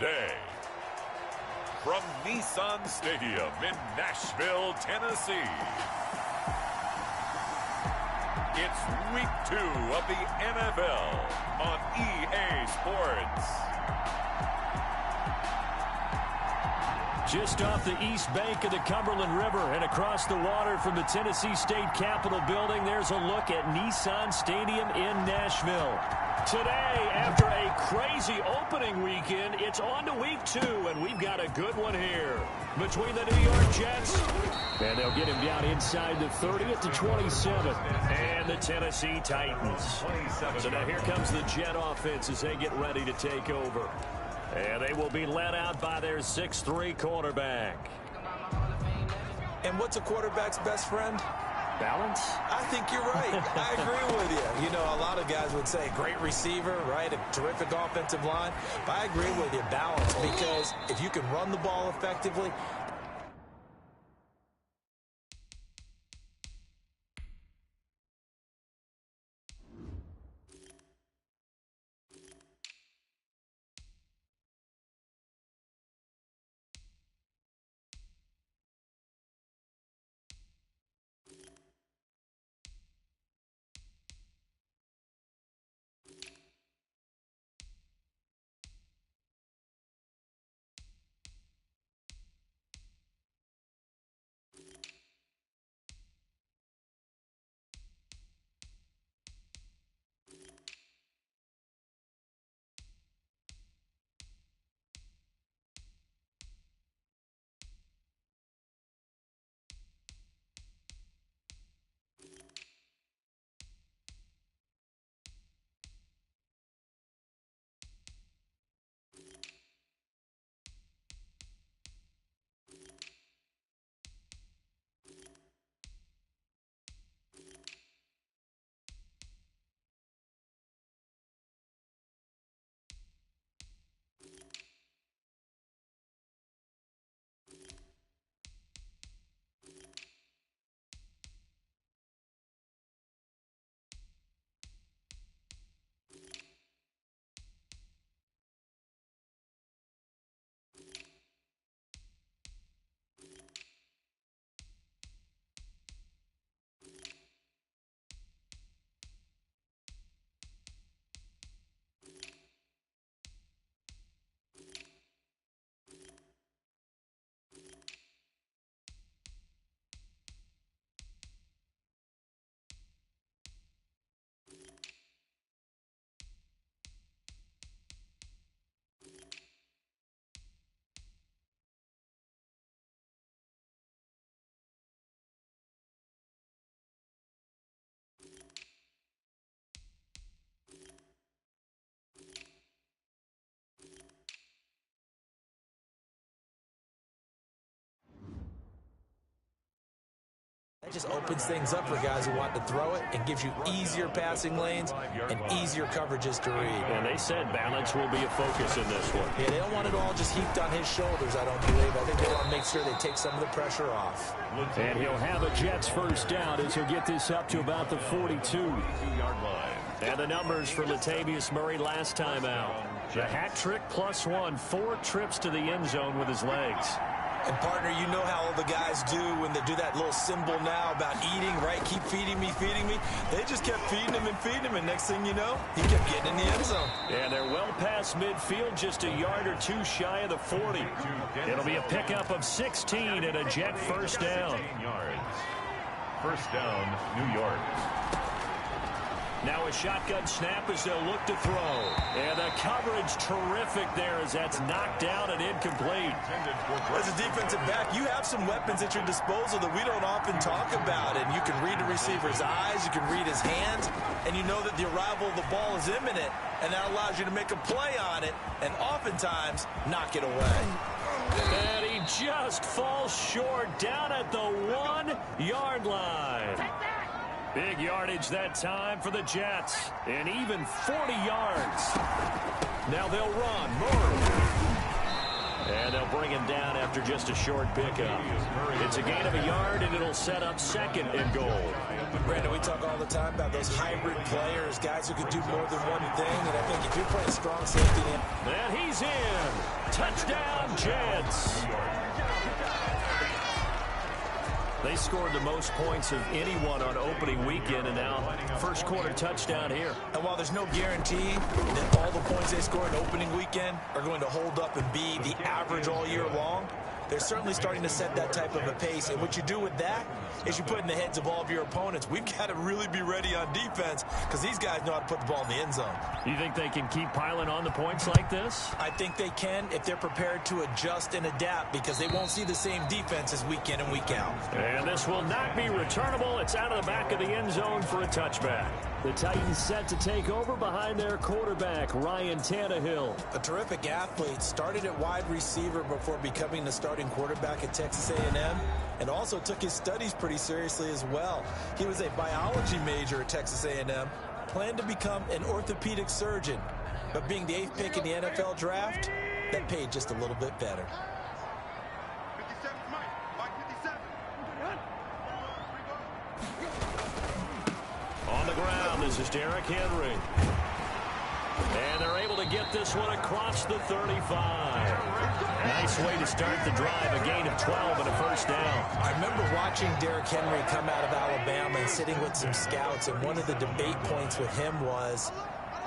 today. From Nissan Stadium in Nashville, Tennessee, it's Week 2 of the NFL on EA Sports. Just off the east bank of the Cumberland River and across the water from the Tennessee State Capitol building, there's a look at Nissan Stadium in Nashville. Today, after a crazy opening weekend, it's on to Week 2, and we've got a good one here between the New York Jets, and they'll get him down inside the 30 at the 27, and the Tennessee Titans. So now here comes the Jet offense as they get ready to take over. And they will be led out by their 6'3" quarterback. And what's a quarterback's best friend? Balance? I think you're right. I agree with you. You know, a lot of guys would say great receiver, right? A terrific offensive line. But I agree with you, balance, because if you can run the ball effectively, that just opens things up for guys who want to throw it and gives you easier passing lanes and easier coverages to read. And they said balance will be a focus in this one. Yeah, they don't want it all just heaped on his shoulders, I don't believe. I think they want to make sure they take some of the pressure off. And he'll have a Jets first down as he'll get this up to about the 42-yard line. And the numbers for Latavius Murray last time out. The hat trick +1, 4 trips to the end zone with his legs. And, partner, you know how all the guys do when they do that little symbol now about eating, right? Keep feeding me, feeding me. They just kept feeding him, and next thing you know, he kept getting in the end zone. And they're well past midfield, just a yard or two shy of the 40. It'll be a pickup of 16 and a Jet first down. First down, New York. Now a shotgun snap as they'll look to throw. And the coverage terrific there as that's knocked down and incomplete. As a defensive back, you have some weapons at your disposal that we don't often talk about. And you can read the receiver's eyes, you can read his hands, and you know that the arrival of the ball is imminent, and that allows you to make a play on it and oftentimes knock it away. And he just falls short down at the 1-yard line. Big yardage that time for the Jets. And even 40 yards. Now they'll run. Murray. And they'll bring him down after just a short pickup. It's a gain of a yard, and it'll set up second and goal. Brandon, we talk all the time about those hybrid players, guys who can do more than one thing. And I think if you're playing strong safety... And he's in. Touchdown, Jets. They scored the most points of anyone on opening weekend, and now first quarter touchdown here. And while there's no guarantee that all the points they score in opening weekend are going to hold up and be the average all year long, they're certainly starting to set that type of a pace. And what you do with that is you put in the heads of all of your opponents, we've got to really be ready on defense because these guys know how to put the ball in the end zone. You think they can keep piling on the points like this? I think they can if they're prepared to adjust and adapt because they won't see the same defense as week in and week out. And this will not be returnable. It's out of the back of the end zone for a touchback. The Titans set to take over behind their quarterback, Ryan Tannehill. A terrific athlete, started at wide receiver before becoming the starting quarterback at Texas A&M, and also took his studies pretty seriously as well. He was a biology major at Texas A&M, planned to become an orthopedic surgeon, but being the 8th pick in the NFL draft, that paid just a little bit better. On the ground, this is Derrick Henry. And they're able to get this one across the 35. Nice way to start the drive, a gain of 12 and a first down. I remember watching Derrick Henry come out of Alabama and sitting with some scouts, and one of the debate points with him was,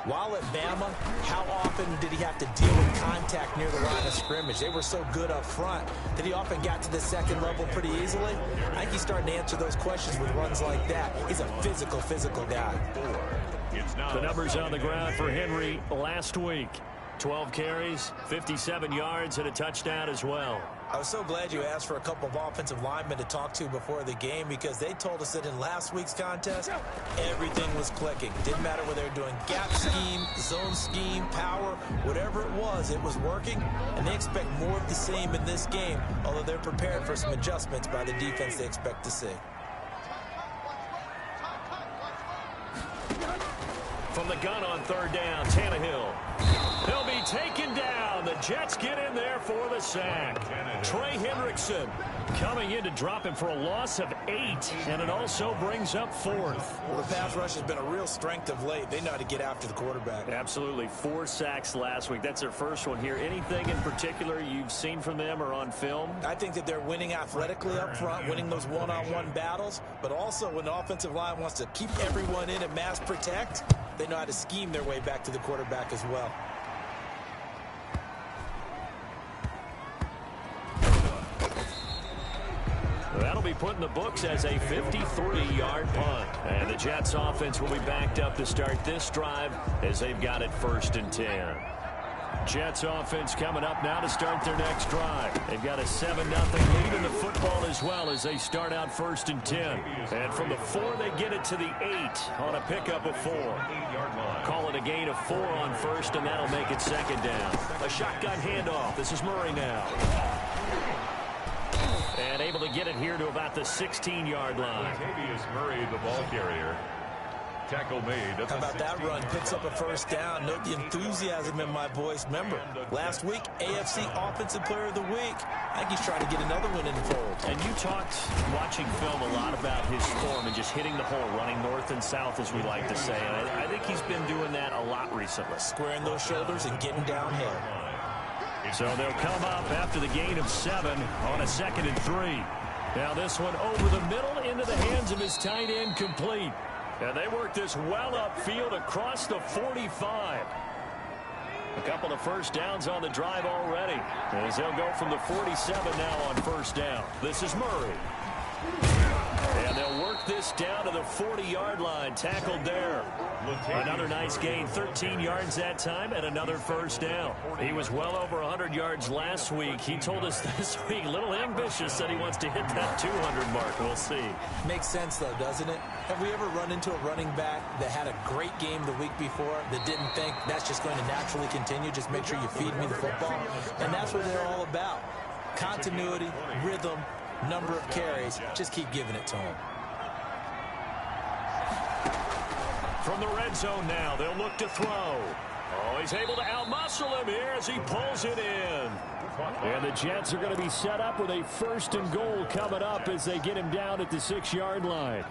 while at Bama, how often did he have to deal with contact near the line of scrimmage? They were so good up front that he often got to the second level pretty easily. I think he's starting to answer those questions with runs like that. He's a physical guy. The numbers on the ground for Henry last week. 12 carries, 57 yards, and a touchdown as well. I was so glad you asked for a couple of offensive linemen to talk to before the game because they told us that in last week's contest, everything was clicking. Didn't matter whether they were doing gap scheme, zone scheme, power, whatever it was working, and they expect more of the same in this game, although they're prepared for some adjustments by the defense they expect to see. From the gun on third down, Tannehill. He'll be taken down. The Jets get in there for the sack. Trey Hendrickson coming in to drop him for a loss of 8, and it also brings up 4th. Well, the pass rush has been a real strength of late. They know how to get after the quarterback. Absolutely. 4 sacks last week. That's their first one here. Anything in particular you've seen from them or on film? I think that they're winning athletically up front, winning those one-on-one battles, but also when the offensive line wants to keep everyone in and mass protect, they know how to scheme their way back to the quarterback as well. That'll be put in the books as a 53-yard punt. And the Jets offense will be backed up to start this drive as they've got it 1st and 10. Jets offense coming up now to start their next drive. They've got a 7-0 lead in the football as well as they start out 1st and 10. And from the 4, they get it to the 8 on a pickup of 4. Call it a gain of 4 on 1st, and that'll make it 2nd down. A shotgun handoff. This is Murray now. And able to get it here to about the 16-yard line. Murray, the ball carrier. Tackle made. How about that run? Picks up a 1st down. Note the enthusiasm in my voice. Remember, last week, AFC Offensive Player of the Week. I think he's trying to get another one in the fold. And you talked, watching film, a lot about his form and just hitting the hole, running north and south, as we like to say. And I think he's been doing that a lot recently. Squaring those shoulders and getting downhill. So they'll come up after the gain of 7 on a 2nd and 3. Now this one over the middle into the hands of his tight end, complete. And they work this well upfield across the 45. A couple of 1st downs on the drive already, as they'll go from the 47 now on 1st down. This is Murray. And they'll work this down to the 40-yard line, tackled there. Another nice gain, 13 yards that time, and another 1st down. He was well over 100 yards last week. He told us this week, a little ambitious, said he wants to hit that 200 mark. We'll see. Makes sense, though, doesn't it? Have we ever run into a running back that had a great game the week before that didn't think that's just going to naturally continue? Just make sure you feed me the football. And that's what they're all about. Continuity, rhythm, number of carries. Just keep giving it to them. From the red zone now, they'll look to throw. Oh, he's able to outmuscle him here as he pulls it in. And the Jets are going to be set up with a 1st and goal coming up as they get him down at the 6-yard line.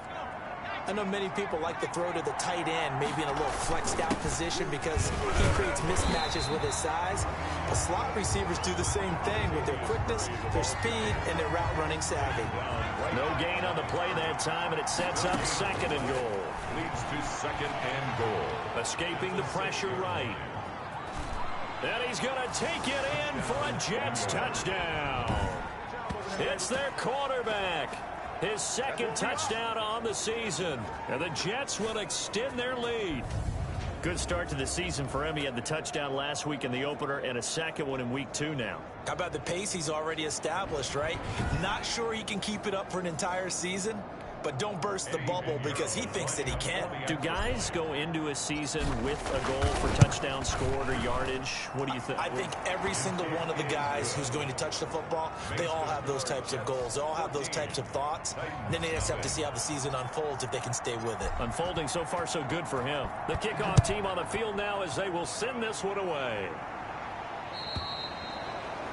I know many people like to throw to the tight end, maybe in a little flexed out position because he creates mismatches with his size. The slot receivers do the same thing with their quickness, their speed, and their route running savvy. No gain on the play that time, and it sets up 2nd and goal. Leads to 2nd and goal. Escaping the pressure right. And he's going to take it in for a Jets touchdown. It's their quarterback. His 2nd touchdown on the season. And the Jets will extend their lead. Good start to the season for him. He had the touchdown last week in the opener and a 2nd one in week 2 now. How about the pace he's already established, right? Not sure he can keep it up for an entire season, but don't burst the bubble because he thinks that he can. Do guys go into a season with a goal for touchdown scored or yardage? What do you think? I think every single one of the guys who's going to touch the football, they all have those types of goals. They all have those types of thoughts. Then they just have to see how the season unfolds if they can stay with it. Unfolding so far so good for him. The kickoff team on the field now as they will send this one away.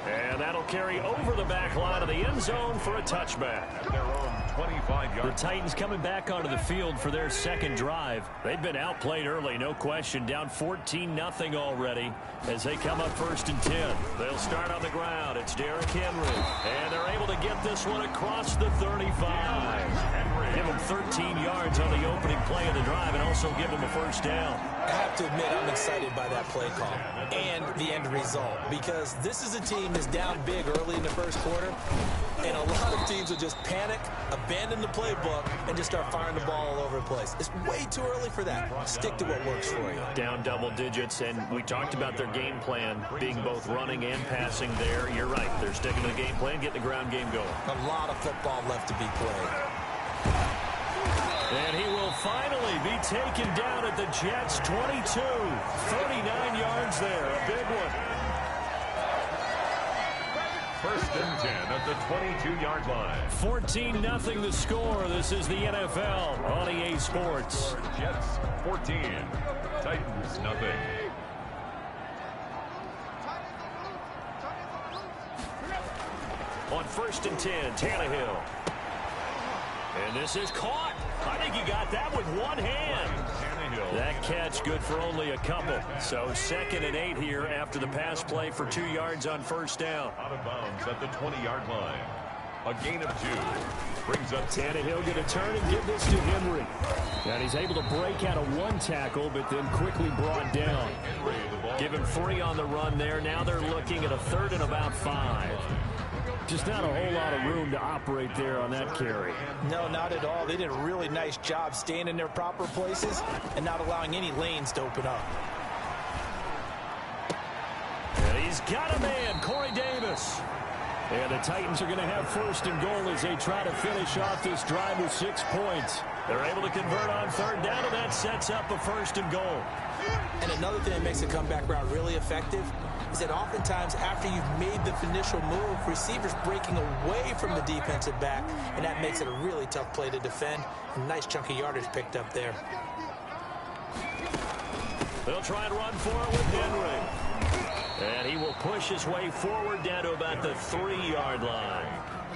And that'll carry over the back line of the end zone for a touchback. At their own 25-yard. The Titans coming back onto the field for their 2nd drive. They've been outplayed early, no question. Down 14-0 already as they come up 1st and 10. They'll start on the ground. It's Derrick Henry. And they're able to get this one across the 35. Give him 13 yards on the opening play of the drive and also give him a 1st down. I have to admit, I'm excited by that play call and the end result because this is a team that's down big early in the 1st quarter, and a lot of teams will just panic, abandon the playbook, and just start firing the ball all over the place. It's way too early for that. Stick to what works for you. Down double digits, and we talked about their game plan being both running and passing there. You're right. They're sticking to the game plan, getting the ground game going. A lot of football left to be played. And he will finally be taken down at the Jets' 22. 39 yards there. A big one. 1st and 10 at the 22-yard line. 14-0 the score. This is the NFL on EA Sports. Jets 14. Titans nothing. On 1st and 10, Tannehill. And this is caught. I think he got that with one hand. That catch good for only a couple. So 2nd and 8 here after the pass play for 2 yards on 1st down. Out of bounds at the 20-yard line. A gain of 2. Brings up Tannehill going to turn and give this to Henry. And he's able to break out of 1 tackle, but then quickly brought down. Give him 3 on the run there. Now they're looking at a 3rd and about 5. Just not a whole lot of room to operate there on that carry. No, not at all. They did a really nice job staying in their proper places and not allowing any lanes to open up. And he's got a man, Corey Davis. And the Titans are going to have 1st and goal as they try to finish off this drive with 6 points. They're able to convert on 3rd down, and that sets up a 1st and goal. And another thing that makes a comeback route really effective is that oftentimes after you've made the initial move, receivers breaking away from the defensive back, and that makes it a really tough play to defend. A nice chunk of yardage picked up there. They'll try and run for it with Henry. And he will push his way forward down to about the 3-yard line.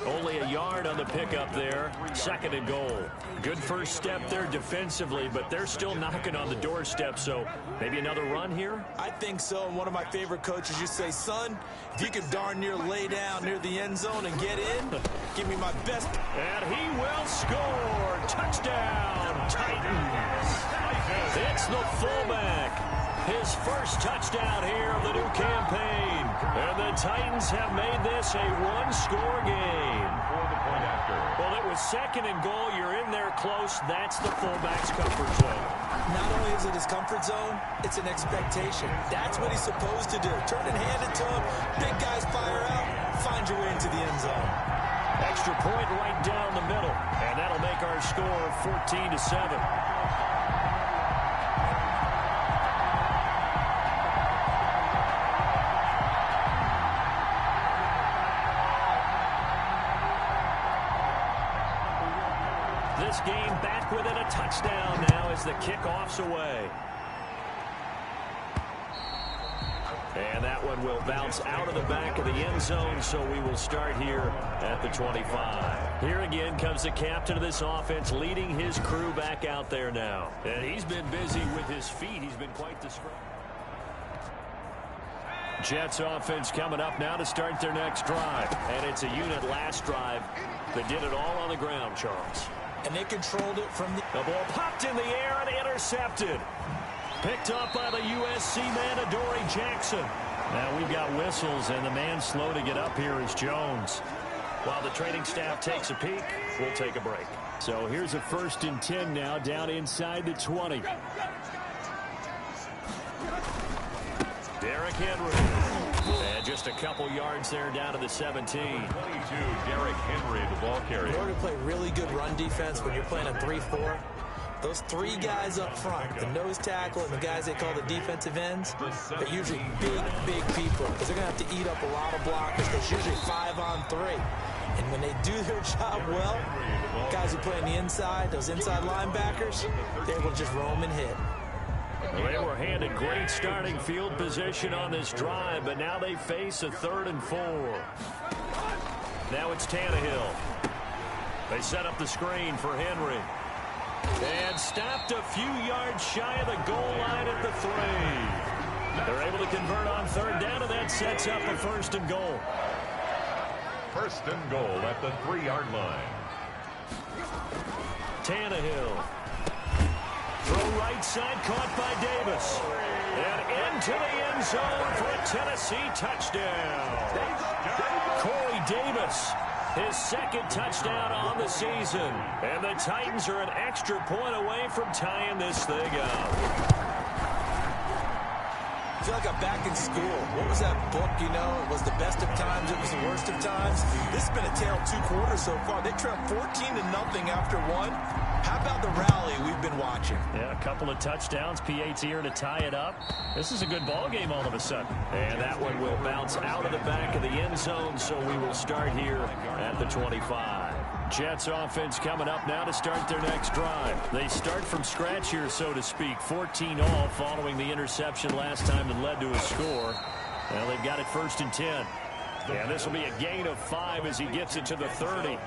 Only a yard on the pickup there. 2nd and goal. Good first step there defensively, but they're still knocking on the doorstep, so maybe another run here? I think so. And one of my favorite coaches used to say, son, if you can darn near lay down near the end zone and get in, give me my best. And he will score. Touchdown, Titans. It's the fullback. His 1st touchdown here of the new campaign. And the Titans have made this a 1-score game. For the point after. Well, it was 2nd and goal. You're in there close. That's the fullback's comfort zone. Not only is it his comfort zone, it's an expectation. That's what he's supposed to do. Turn and hand it to him. Big guys fire out. Find your way into the end zone. Extra point right down the middle. And that'll make our score 14-7. This game back within a touchdown now as the kickoff's away. And that one will bounce out of the back of the end zone, so we will start here at the 25. Here again comes the captain of this offense, leading his crew back out there now. And he's been busy with his feet. He's been quite the scrum. Jets offense coming up now to start their next drive. And it's a unit last drive that did it all on the ground, Charles. And they controlled it from the ball popped in the air and intercepted. Picked up by the USC man, Adoree Jackson. Now we've got whistles, and the man slow to get up here is Jones. While the training staff takes a peek, we'll take a break. So here's a 1st and 10 now, down inside the 20. Derrick Henry. And just a couple yards there down to the 17. 22, Derrick Henry, the ball carrier. In order to play really good run defense when you're playing a 3-4, those 3 guys up front, the nose tackle and the guys they call the defensive ends, they're usually big people because they're going to have to eat up a lot of blockers. There's usually 5 on 3. And when they do their job well, guys who play on the inside, those inside linebackers, they will just roam and hit. Well, they were handed great starting field position on this drive, but now they face a 3rd and 4. Now it's Tannehill. They set up the screen for Henry. And stopped a few yards shy of the goal line at the 3. They're able to convert on 3rd down, and that sets up a 1st and goal. 1st and goal at the 3-yard line. Tannehill. Throw right side, caught by Davis. And into the end zone for a Tennessee touchdown. Corey Davis, his 2nd touchdown on the season. And the Titans are an extra point away from tying this thing up. I feel like I'm back in school. What was that book, you know? It was the best of times. It was the worst of times. This has been a tale of 2 quarters so far. They trailed 14-0 after 1. How about the rally we've been watching? Yeah, a couple of touchdowns. PAT here to tie it up. This is a good ball game all of a sudden. And that one will bounce out of the back of the end zone, so we will start here at the 25. Jets offense coming up now to start their next drive. They start from scratch here, so to speak. 14 all following the interception last time that led to a score. Well, they've got it 1st and 10. Yeah, this will be a gain of 5 as he gets it to the 30.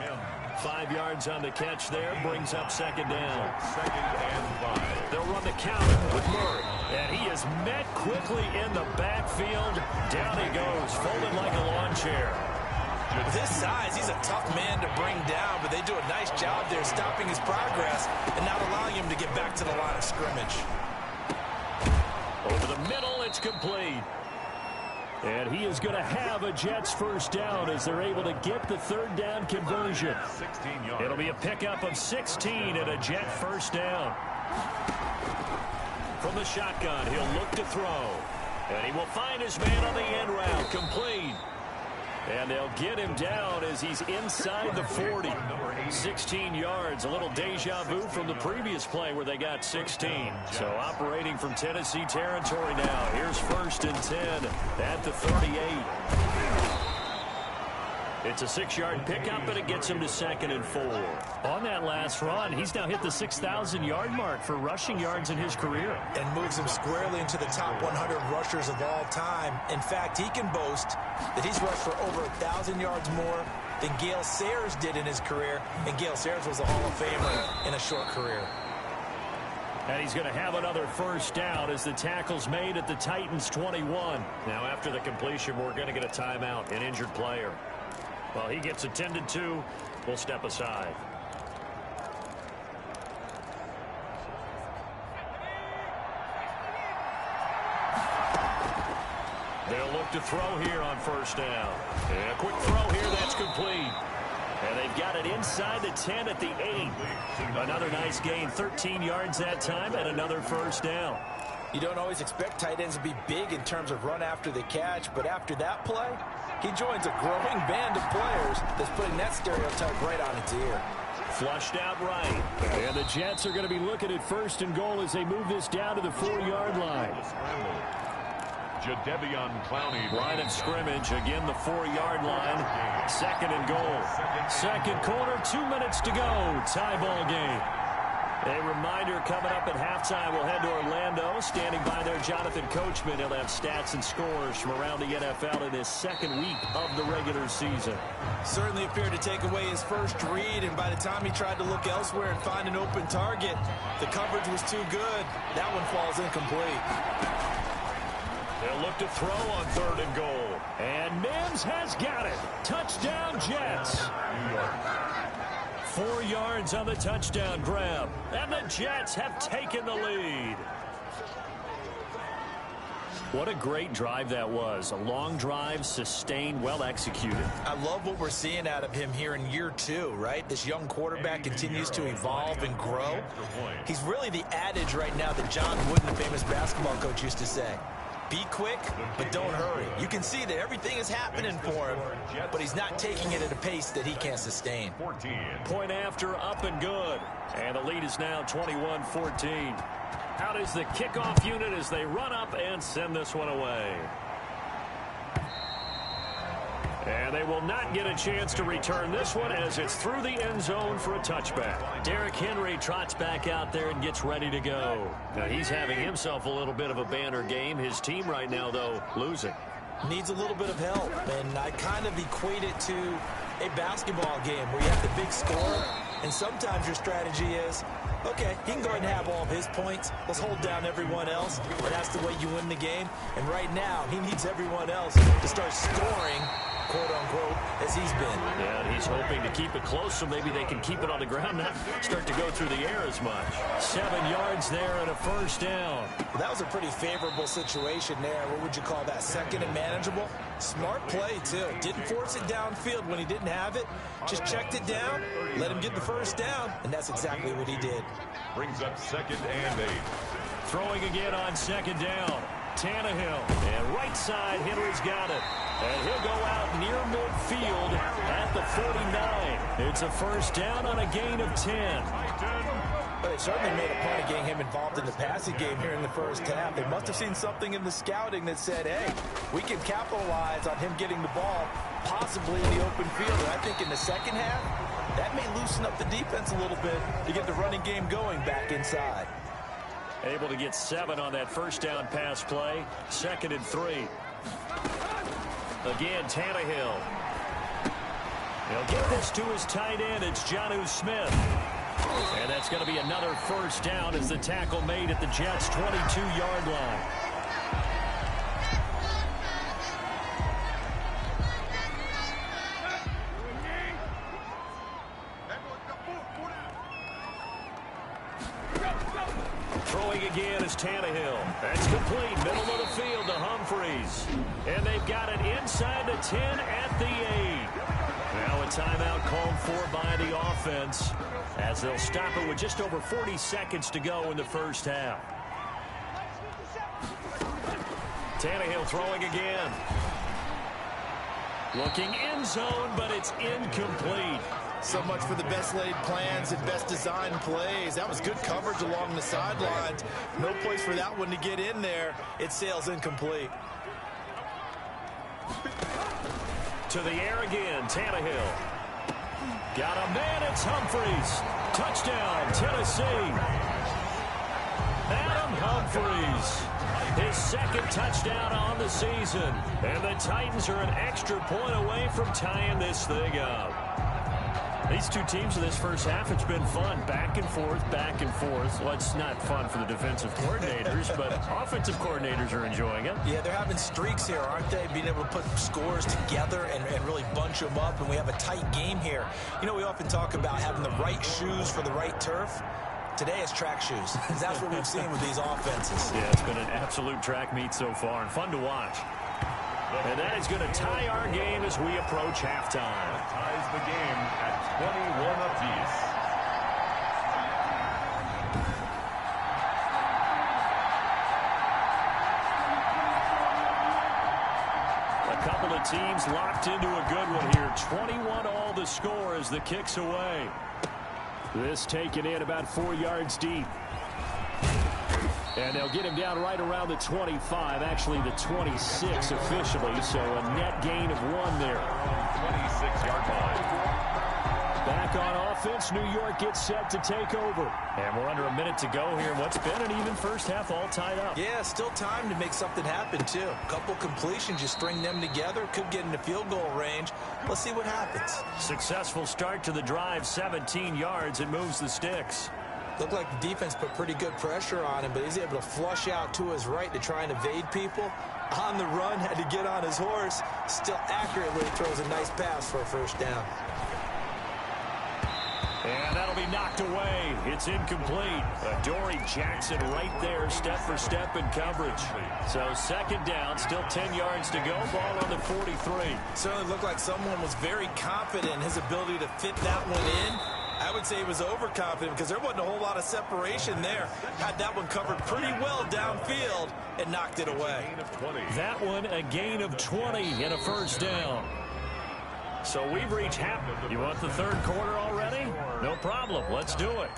5 yards on the catch there, brings up 2nd down. 2nd and 5. They'll run the counter with Murray. And he is met quickly in the backfield. Down he goes, folded like a lawn chair. With his size, he's a tough man to bring down, but they do a nice job there stopping his progress and not allowing him to get back to the line of scrimmage. Over the middle, it's complete. And he is going to have a Jets 1st down as they're able to get the 3rd down conversion. 16 yards. It'll be a pickup of 16 and a Jet 1st down. From the shotgun, he'll look to throw. And he will find his man on the end route, complete. And they'll get him down as he's inside the 40. 16 yards, a little deja vu from the previous play where they got 16. So operating from Tennessee territory now. Here's 1st and 10 at the 38. It's a 6-yard pickup, and it gets him to 2nd and 4. On that last run, he's now hit the 6,000-yard mark for rushing yards in his career. And moves him squarely into the top 100 rushers of all time. In fact, he can boast that he's rushed for over 1,000 yards more than Gale Sayers did in his career. And Gale Sayers was a Hall of Famer in a short career. And he's going to have another 1st down as the tackle's made at the Titans 21. Now, after the completion, we're going to get a timeout, an injured player. Well, he gets attended to. We'll step aside. They'll look to throw here on 1st down. And a quick throw here, that's complete. And they've got it inside the 10 at the 8. Another nice gain, 13 yards that time, and another 1st down. You don't always expect tight ends to be big in terms of run after the catch, but after that play, he joins a growing band of players that's putting that stereotype right on its ear. Flushed out right. And the Jets are going to be looking at 1st and goal as they move this down to the 4-yard line. Jadeveon Clowney. Line of scrimmage, again the 4-yard line. 2nd and goal. 2nd quarter, 2 minutes to go. Tie ball game. A reminder coming up at halftime, we'll head to Orlando. Standing by there, Jonathan Coachman. He'll have stats and scores from around the NFL in his second week of the regular season. Certainly appeared to take away his first read, and by the time he tried to look elsewhere and find an open target, the coverage was too good. That one falls incomplete. They'll look to throw on 3rd and goal. And Mims has got it. Touchdown, Jets. 4 yards on the touchdown grab. And the Jets have taken the lead. What a great drive that was. A long drive, sustained, well executed. I love what we're seeing out of him here in year 2, right? This young quarterback continues to evolve and grow. He's really the adage right now that John Wooden, the famous basketball coach, used to say. Be quick, but don't hurry. You can see that everything is happening for him, but he's not taking it at a pace that he can't sustain. Point after, up and good. And the lead is now 21-14. Out is the kickoff unit as they run up and send this one away. And they will not get a chance to return this one as it's through the end zone for a touchback. Derrick Henry trots back out there and gets ready to go. Now he's having himself a little bit of a banner game. His team right now, though, losing. Needs a little bit of help, and I kind of equate it to a basketball game where you have the big score, and sometimes your strategy is, okay, he can go ahead and have all of his points. Let's hold down everyone else, and that's the way you win the game. And right now, he needs everyone else to start scoring, quote-unquote, as he's been. Yeah, and he's hoping to keep it close so maybe they can keep it on the ground, not start to go through the air as much. 7 yards there and a first down. Well, that was a pretty favorable situation there. What would you call that? Second and manageable? Smart play, too. Didn't force it downfield when he didn't have it. Just checked it down, let him get the first down, and that's exactly what he did. Brings up 2nd and 8. Throwing again on 2nd down. Tannehill, and right side, Henry's got it. And he'll go out near midfield at the 49. It's a first down on a gain of 10. But they certainly made a point of getting him involved in the passing game here in the first half. They must have seen something in the scouting that said, hey, we can capitalize on him getting the ball, possibly in the open field. And I think in the second half, that may loosen up the defense a little bit to get the running game going back inside. Able to get 7 on that first down pass play. 2nd and 3. Again, Tannehill. He'll get this to his tight end. It's Jonnu Smith. And that's going to be another first down as the tackle made at the Jets' 22-yard line. Throwing again is Tannehill. That's complete. Middle of the field to Humphreys. And they've got it inside the 10 at the 8. Now a timeout called for by the offense as they'll stop it with just over 40 seconds to go in the first half. Tannehill throwing again. Looking end zone, but it's incomplete. So much for the best laid plans and best designed plays. That was good coverage along the sidelines. No place for that one to get in there. It sails incomplete. To the air again, Tannehill. Got a man, it's Humphreys. Touchdown, Tennessee. Adam Humphreys. His 2nd touchdown on the season. And the Titans are an extra point away from tying this thing up. These two teams in this first half, it's been fun. Back and forth, back and forth. Well, it's not fun for the defensive coordinators, but offensive coordinators are enjoying it. Yeah, they're having streaks here, aren't they? Being able to put scores together and really bunch them up, and we have a tight game here. You know, we often talk about having the right shoes for the right turf. Today it's track shoes. That's what we've seen with these offenses. Yeah, it's been an absolute track meet so far and fun to watch. And that is going to tie our game as we approach halftime. That ties the game at 21 apiece. A couple of teams locked into a good one here. 21 all the score as the kick's away. This taken in about 4 yards deep. And they'll get him down right around the 25, actually the 26 officially, so a net gain of 1 there. 26-yard line. Back back on offense. New York gets set to take over. And we're under a minute to go here. What's been an even first half, all tied up. Yeah, still time to make something happen, too. A couple completions, you string them together, could get into field goal range. Let's see what happens. Successful start to the drive, 17 yards, and moves the sticks. Looked like the defense put pretty good pressure on him, but he's able to flush out to his right to try and evade people. On the run, had to get on his horse. Still accurately throws a nice pass for a first down. And that'll be knocked away. It's incomplete. Adoree Jackson right there, step for step in coverage. So second down, still 10 yards to go. Ball on the 43. Certainly looked like someone was very confident in his ability to fit that one in. I would say he was overconfident because there wasn't a whole lot of separation there. Had that one covered pretty well downfield and knocked it away. That one a gain of 20 and a first down. So we've reached half. You want the third quarter already? No problem. Let's do it.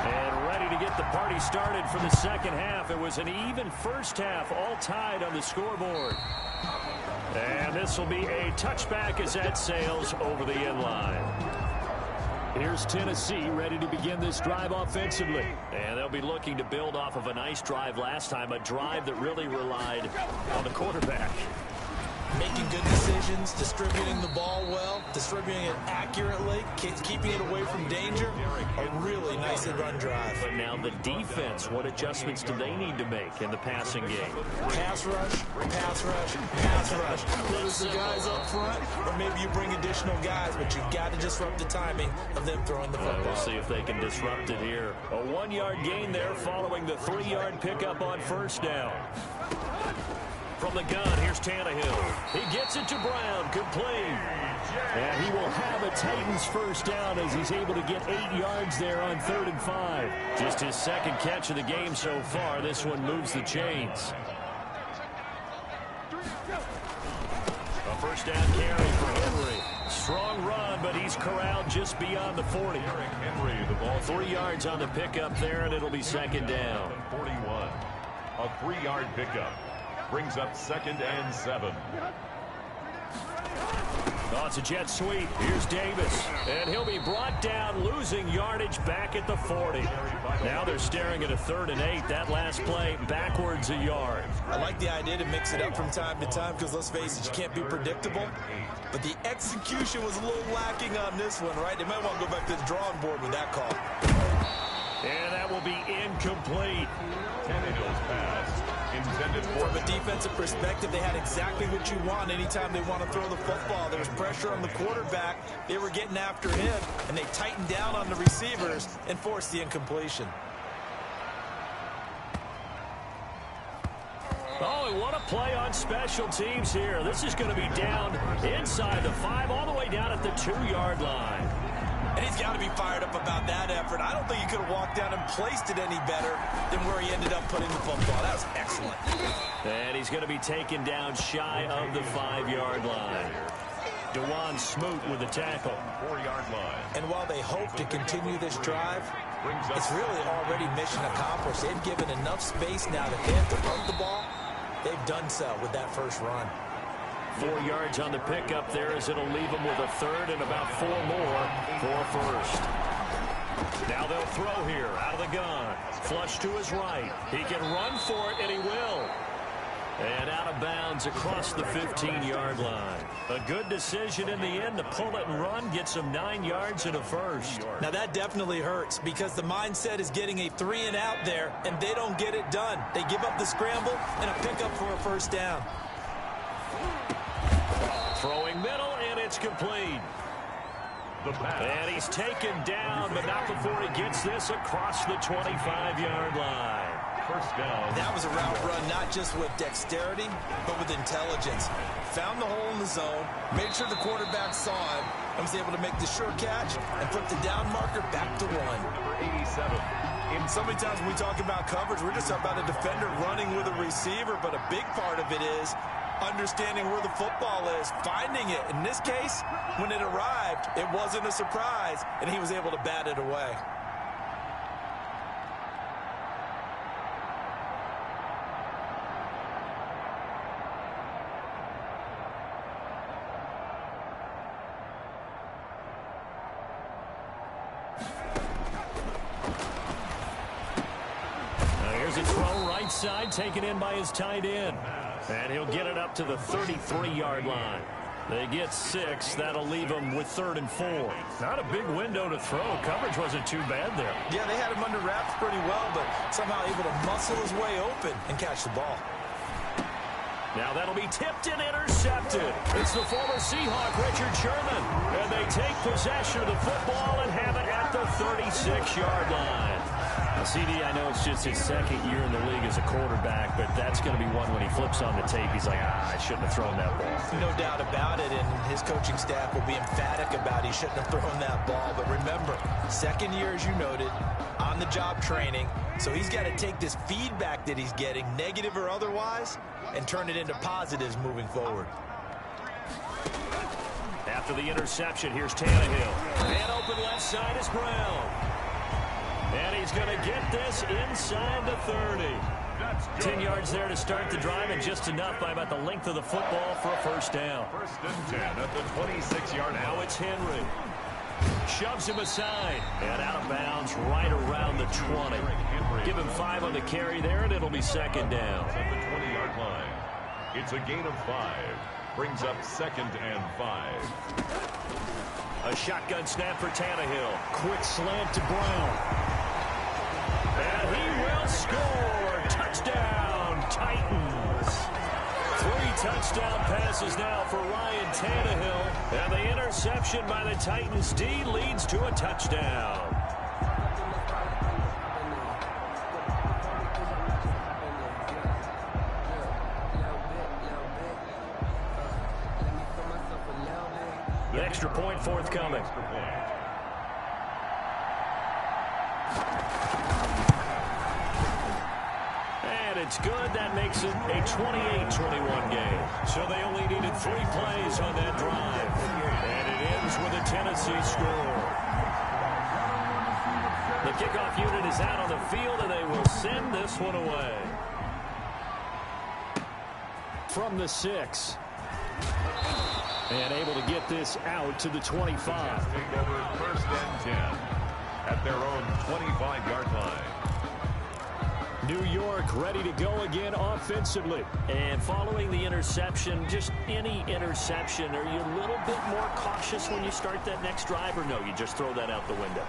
And ready to get the party started for the second half. It was an even first half, all tied on the scoreboard. And this will be a touchback as that sails over the end line. Here's Tennessee ready to begin this drive offensively. And they'll be looking to build off of a nice drive last time, a drive that really relied on the quarterback. Making good decisions, distributing the ball well, distributing it accurately, keeping it away from danger. A really nice run drive. But now the defense, what adjustments do they need to make in the passing game? Pass rush, pass rush, pass rush. Lose the guys up front, or maybe you bring additional guys, but you've got to disrupt the timing of them throwing the football. We'll see if they can disrupt it here. A 1-yard gain there following the 3-yard pickup on first down. From the gun, here's Tannehill. He gets it to Brown, complete. And he will have a Titans first down as he's able to get 8 yards there on 3rd and 5. Just his second catch of the game so far. This one moves the chains. A first down carry for Henry. Strong run, but he's corralled just beyond the 40. Henry, the ball 3 yards on the pickup there, and it'll be second down. 41. A 3-yard pickup. Brings up 2nd and 7. Oh, it's a jet sweep. Here's Davis. And he'll be brought down, losing yardage back at the 40. Now they're staring at a 3rd and 8. That last play, backwards a yard. I like the idea to mix it up from time to time because, let's face it, you can't be predictable. But the execution was a little lacking on this one, right? They might want to go back to the drawing board with that call. And that will be incomplete. Tannehill's pass. From a defensive perspective, they had exactly what you want anytime they want to throw the football. There was pressure on the quarterback. They were getting after him, and they tightened down on the receivers and forced the incompletion. Oh, and what a play on special teams here. This is going to be down inside the 5, all the way down at the 2-yard line. And he's got to be fired up about that effort. I don't think he could have walked down and placed it any better than where he ended up putting the football. That was excellent. And he's going to be taken down shy of the 5-yard line. DeJuan Smoot with the tackle. 4-yard line. And while they hope to continue this drive, it's really already mission accomplished. They've given enough space now that they have to run the ball. They've done so with that first run. 4 yards on the pickup there as it'll leave him with a 3rd and about 4 more for a first. Now they'll throw here out of the gun. Flush to his right. He can run for it, and he will. And out of bounds across the 15-yard line. A good decision in the end to pull it and run, get some 9 yards and a first. Now that definitely hurts because the mindset is getting a 3-and-out there, and they don't get it done. They give up the scramble and a pickup for a first down. Throwing middle, and it's complete. And he's taken down, but not before he gets this across the 25-yard line. First down. That was a route run not just with dexterity, but with intelligence. Found the hole in the zone, made sure the quarterback saw him, and was able to make the sure catch and put the down marker back to 1. Number 87. So many times when we talk about coverage, we're just talking about a defender running with a receiver, but a big part of it is understanding where the football is, finding it. In this case, when it arrived, it wasn't a surprise, and he was able to bat it away. side, taken in by his tight end. And he'll get it up to the 33-yard line. They get 6. That'll leave them with 3rd and 4. Not a big window to throw. Coverage wasn't too bad there. Yeah, they had him under wraps pretty well, but somehow able to muscle his way open and catch the ball. Now that'll be tipped and intercepted. It's the former Seahawk, Richard Sherman. And they take possession of the football and have it at the 36-yard line. Now, CD, I know it's just his 2nd year in the league as a quarterback, but that's going to be one when he flips on the tape. He's like, I shouldn't have thrown that ball. No doubt about it, and his coaching staff will be emphatic about he shouldn't have thrown that ball. But remember, 2nd year, as you noted, on-the-job training. So he's got to take this feedback that he's getting, negative or otherwise, and turn it into positives moving forward. After the interception, here's Tannehill. And open left side is Brown. And he's going to get this inside the 30. 10 yards there to start the drive, and just enough by about the length of the football for a first down. 1st and 10 at the 26-yard line. Now it's Henry. Shoves him aside. And out of bounds right around the 20. Give him 5 on the carry there, and it'll be 2nd down. At the 20-yard line. It's a gain of 5. Brings up 2nd and 5. A shotgun snap for Tannehill. Quick slant to Brown. And he will score. Touchdown, Titans. 3 touchdown passes now for Ryan Tannehill. And the interception by the Titans D leads to a touchdown. The extra point forthcoming. And it's good. That makes it a 28-21 game. So they only needed 3 plays on that drive. And it ends with a Tennessee score. The kickoff unit is out on the field, and they will send this one away. From the 6. And able to get this out to the 25. Take over 1st and 10 at their own 25-yard line. New York ready to go again offensively. And following the interception, just any interception, are you a little bit more cautious when you start that next drive, or no, you just throw that out the window?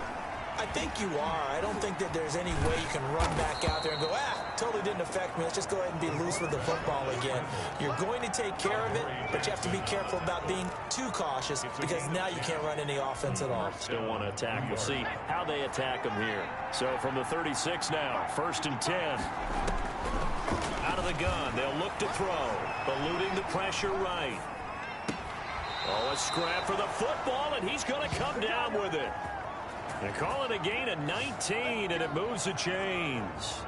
I think you are. I don't think that there's any way you can run back out there and go, totally didn't affect me. Let's just go ahead and be loose with the football again. You're going to take care of it, but you have to be careful about being too cautious because now you can't run any offense at all. Still want to attack. We'll see how they attack them here. So from the 36 now, 1st and 10. Out of the gun, they'll look to throw. Eluding the pressure right. Oh, a scrap for the football, and he's going to come down with it. They call it a gain of 19, and it moves the chains.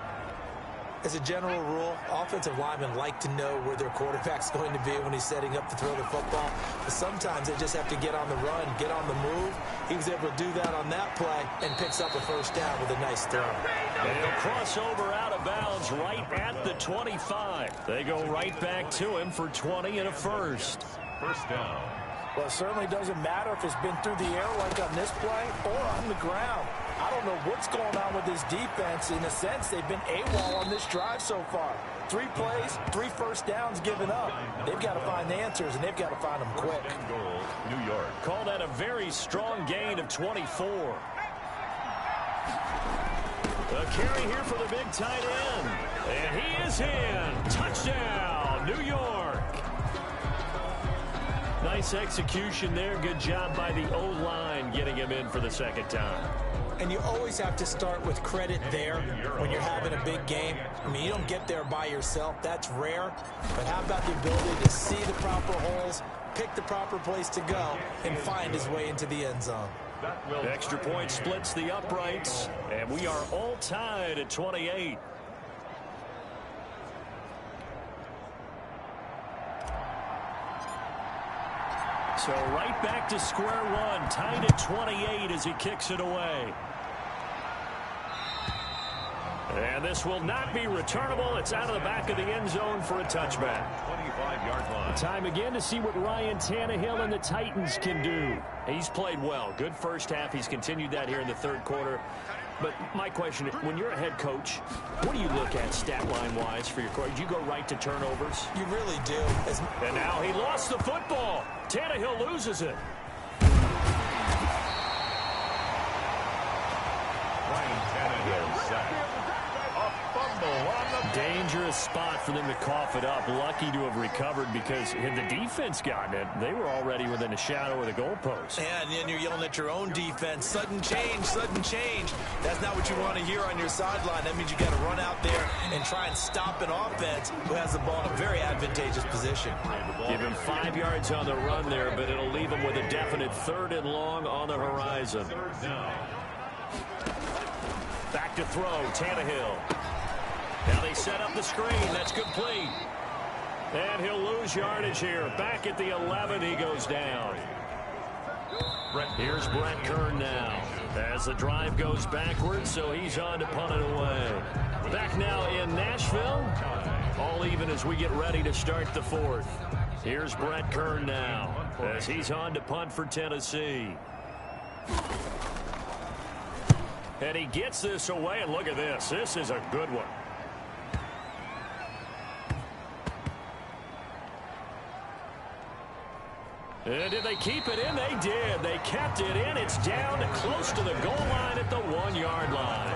As a general rule, offensive linemen like to know where their quarterback's going to be when he's setting up to throw the football. But sometimes they just have to get on the run, get on the move. He was able to do that on that play and picks up a 1st down with a nice throw. And he'll cross over out of bounds right at the 25. They go right back to him for 20 and a 1st. 1st down. Well, it certainly doesn't matter if it's been through the air like on this play or on the ground. I don't know what's going on with this defense. In a sense, they've been AWOL on this drive so far. 3 plays, 3 1st downs given up. They've got to find the answers, and they've got to find them quick. Goal, New York. Called that a very strong gain of 24. A carry here for the big tight end. And he is in. Touchdown, New York. Nice execution there. Good job by the O-line getting him in for the 2nd time. And you always have to start with credit there when you're having a big game. I mean, you don't get there by yourself. That's rare. But how about the ability to see the proper holes, pick the proper place to go, and find his way into the end zone? Extra point splits the uprights, and we are all tied at 28. So right back to square one, tied at 28 as he kicks it away. And this will not be returnable. It's out of the back of the end zone for a touchback. 25-yard line. Time again to see what Ryan Tannehill and the Titans can do. He's played well. Good 1st half. He's continued that here in the 3rd quarter. But my question, when you're a head coach, what do you look at stat line-wise for your coach? Do you go right to turnovers? You really do. And now he lost the football. Tannehill loses it. Ryan Tannehill sacked. A fumble on the Dangerous spot for them to cough it up. Lucky to have recovered because had the defense gotten it, they were already within a shadow of the goalpost. Yeah, and then you're yelling at your own defense. Sudden change, sudden change. That's not what you want to hear on your sideline. That means you got to run out there and try and stop an offense who has the ball in a very advantageous position. Give him 5 yards on the run there, but it'll leave him with a definite 3rd and long on the horizon. Back to throw, Tannehill. Now they set up the screen. That's complete. And he'll lose yardage here. Back at the 11, he goes down. Here's Brett Kern now. As the drive goes backwards, so he's on to punt it away. Back now in Nashville. All even as we get ready to start the 4th. Here's Brett Kern now as he's on to punt for Tennessee. And he gets this away, and look at this. This is a good one. And did they keep it in? They did. They kept it in. It's down close to the goal line at the 1-yard line.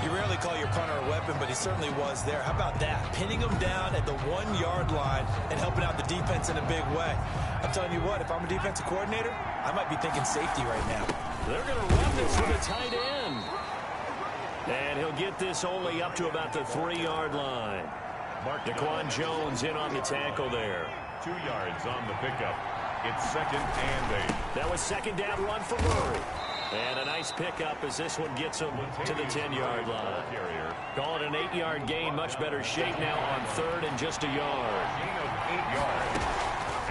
You rarely call your punter a weapon, but he certainly was there. How about that? Pinning him down at the 1-yard line and helping out the defense in a big way. I'm telling you what, if I'm a defensive coordinator, I might be thinking safety right now. They're going to run this with a tight end. And he'll get this only up to about the 3-yard line. Daquan Jones in on the tackle there. 2 yards on the pickup. It's 2nd and 8. That was 2nd down run for Murray. And a nice pickup as this one gets him to the 10-yard line. Call it an 8-yard gain. Much better shape now on 3rd and just a yard. Gain of 8 yards.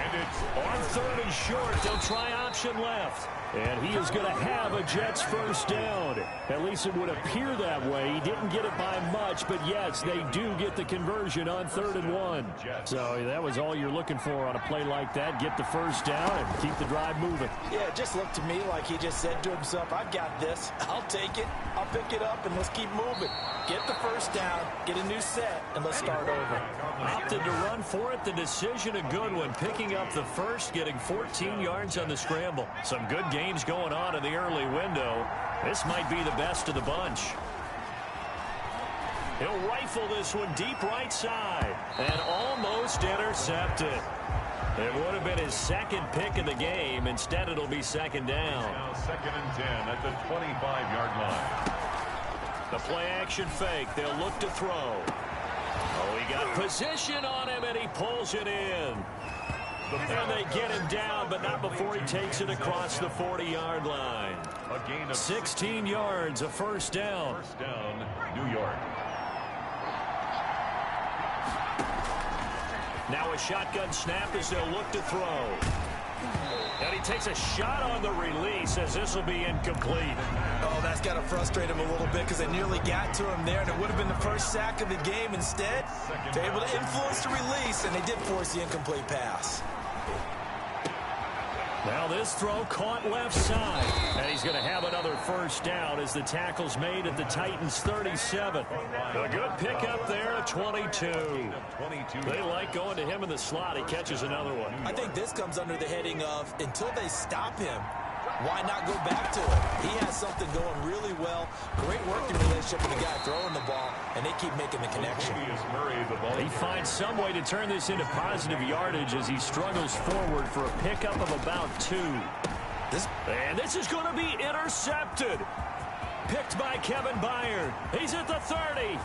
And it's On 3rd and short, they'll try option left. And he is going to have a Jets first down. At least it would appear that way. He didn't get it by much, but yes, they do get the conversion on 3rd and 1. So that was all you're looking for on a play like that. Get the first down and keep the drive moving. Yeah, it just looked to me like he just said to himself, I got this. I'll take it. I'll pick it up, and let's keep moving. Get the first down, get a new set, and let's start over. Opted to run for it. The decision a good one. Picking up the first, getting 14 yards on the scramble. Some good games going on in the early window. This might be the best of the bunch. He'll rifle this one deep right side and almost intercepted. It would have been his 2nd pick of the game. Instead, it'll be 2nd down. now 2nd and 10 at the 25-yard line. The play action fake. They'll look to throw. Oh, he got position on him, and he pulls it in. And they get him down, but not before he takes it across the 40-yard line. A gain of 16 yards, a first down. First down, New York. Now a shotgun snap as they'll look to throw. And he takes a shot on the release as this will be incomplete. Oh, that's got to frustrate him a little bit because they nearly got to him there, and it would have been the first sack of the game. Instead, they're able to influence the release, and they did force the incomplete pass. Now this throw caught left side. And he's going to have another first down as the tackle's made at the Titans' 37. A good pickup there at 22. They like going to him in the slot. He catches another one. I think this comes under the heading of until they stop him, why not go back to it? He has something going really well. Great working relationship with the guy throwing the ball, and they keep making the connection. He finds some way to turn this into positive yardage as he struggles forward for a pickup of about 2. And this is going to be intercepted. Picked by Kevin Byard. He's at the 30,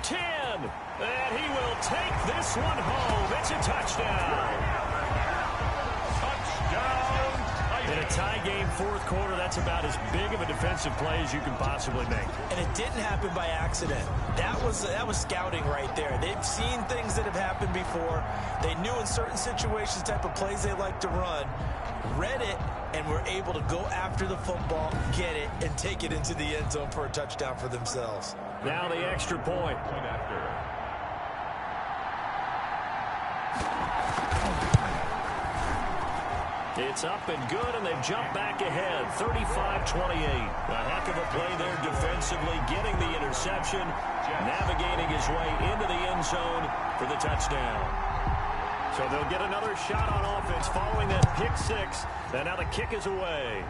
10, and he will take this one home. It's a touchdown. In a tie game, 4th quarter, that's about as big of a defensive play as you can possibly make. And it didn't happen by accident. That was scouting right there. They've seen things that have happened before. They knew in certain situations type of plays they like to run, read it, and were able to go after the football, get it, and take it into the end zone for a touchdown for themselves. Now the extra point. It's up and good, and they've jumped back ahead, 35-28. A heck of a play there defensively, getting the interception, navigating his way into the end zone for the touchdown. So they'll get another shot on offense following that pick six, and now the kick is away.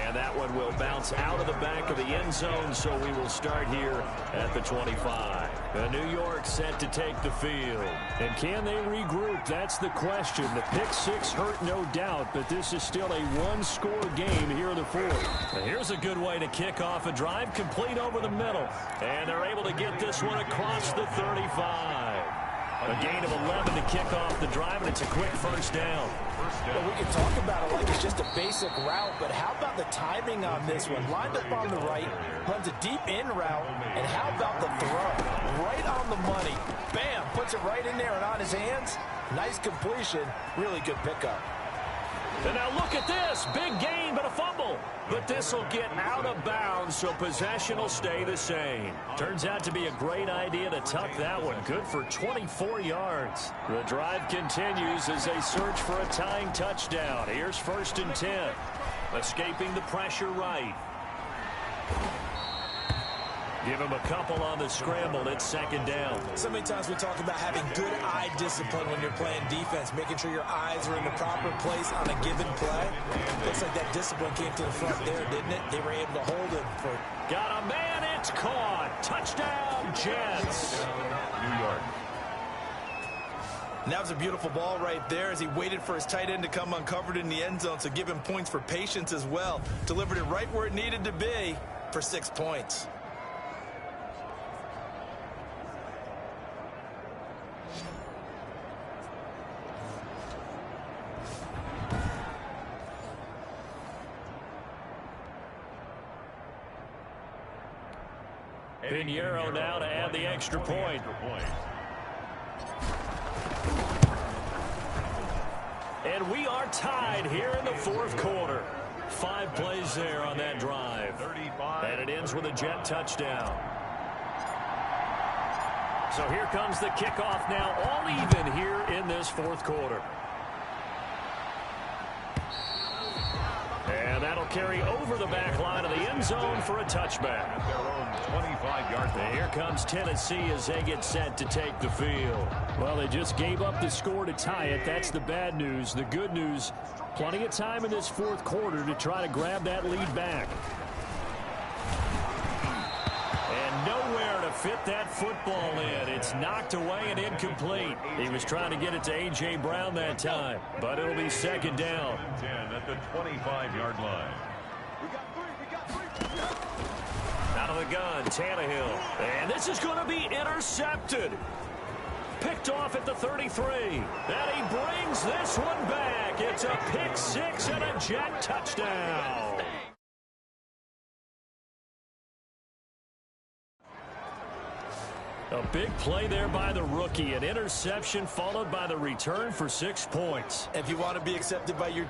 And that one will bounce out of the back of the end zone, so we will start here at the 25. New York set to take the field. And can they regroup? That's the question. The pick six hurt, no doubt, but this is still a one-score game here in the fourth. And here's a good way to kick off a drive, complete over the middle. And they're able to get this one across the 35. A gain of 11 to kick off the drive, and it's a quick first down. Well, we can talk about it like it's just a basic route, but how about the timing on this one? Lined up on the right, runs a deep in route, and how about the throw? Right on the money. Bam! Puts it right in there and on his hands. Nice completion. Really good pickup. And now look at this. Big gain, but a fumble. But this will get out of bounds, so possession will stay the same. Turns out to be a great idea to tuck that one. Good for 24 yards. The drive continues as they search for a tying touchdown. Here's 1st and 10. Escaping the pressure right. Give him a couple on the scramble. It's 2nd down. So many times we talk about having good eye discipline when you're playing defense, making sure your eyes are in the proper place on a given play. Looks like that discipline came to the front there, didn't it? They were able to hold him for... Got a man. It's caught. Touchdown, Jets. New York. And that was a beautiful ball right there as he waited for his tight end to come uncovered in the end zone, so give him points for patience as well. Delivered it right where it needed to be for 6 points. Pinheiro now to add the extra point. And we are tied here in the 4th quarter. 5 plays there on that drive. And it ends with a Jet touchdown. So here comes the kickoff now, all even here in this 4th quarter. And that'll carry over the back line of the end zone for a touchback. Their own 25-yard line. Here comes Tennessee as they get set to take the field. Well, they just gave up the score to tie it. That's the bad news. The good news, plenty of time in this 4th quarter to try to grab that lead back. And nowhere to fit that football in. It's knocked away and incomplete. He was trying to get it to A.J. Brown that time, but it'll be 2nd down. 10 at the 25-yard line. Out of the gun, Tannehill. And this is going to be intercepted. Picked off at the 33. And he brings this one back. It's a pick six and a Jet touchdown. A big play there by the rookie. An interception followed by the return for 6 points. If you want to be accepted by your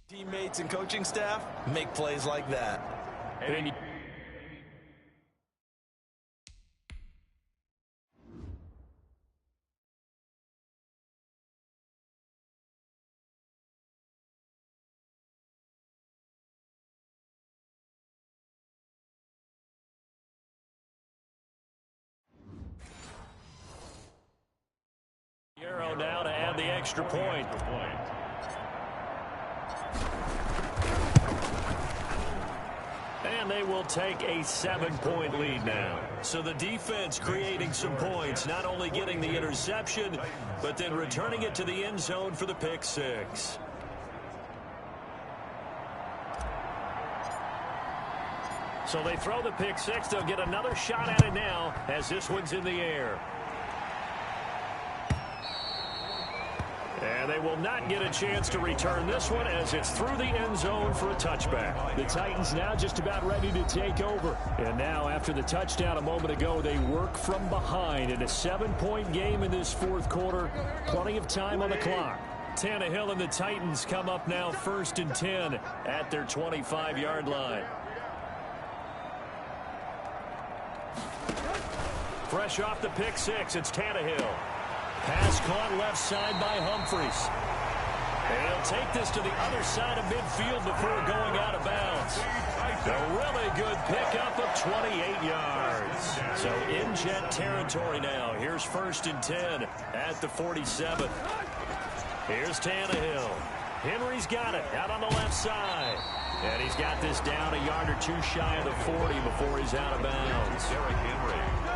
teammates and coaching staff, make plays like that. And Pinheiro now to add the extra point. And they will take a 7-point lead now. So the defense creating some points, not only getting the interception, but then returning it to the end zone for the pick six. So they throw the pick six. They'll get another shot at it now as this one's in the air. And they will not get a chance to return this one as it's through the end zone for a touchback. The Titans now just about ready to take over. And now after the touchdown a moment ago, they work from behind in a 7-point game in this 4th quarter. Plenty of time on the clock. Tannehill and the Titans come up now 1st and 10 at their 25-yard line. Fresh off the pick six, it's Tannehill. Pass caught left side by Humphries. And he'll take this to the other side of midfield before going out of bounds. A really good pickup of 28 yards. So in Jet territory now. Here's 1st and 10 at the 47. Here's Tannehill. Henry's got it out on the left side. And he's got this down a yard or two shy of the 40 before he's out of bounds.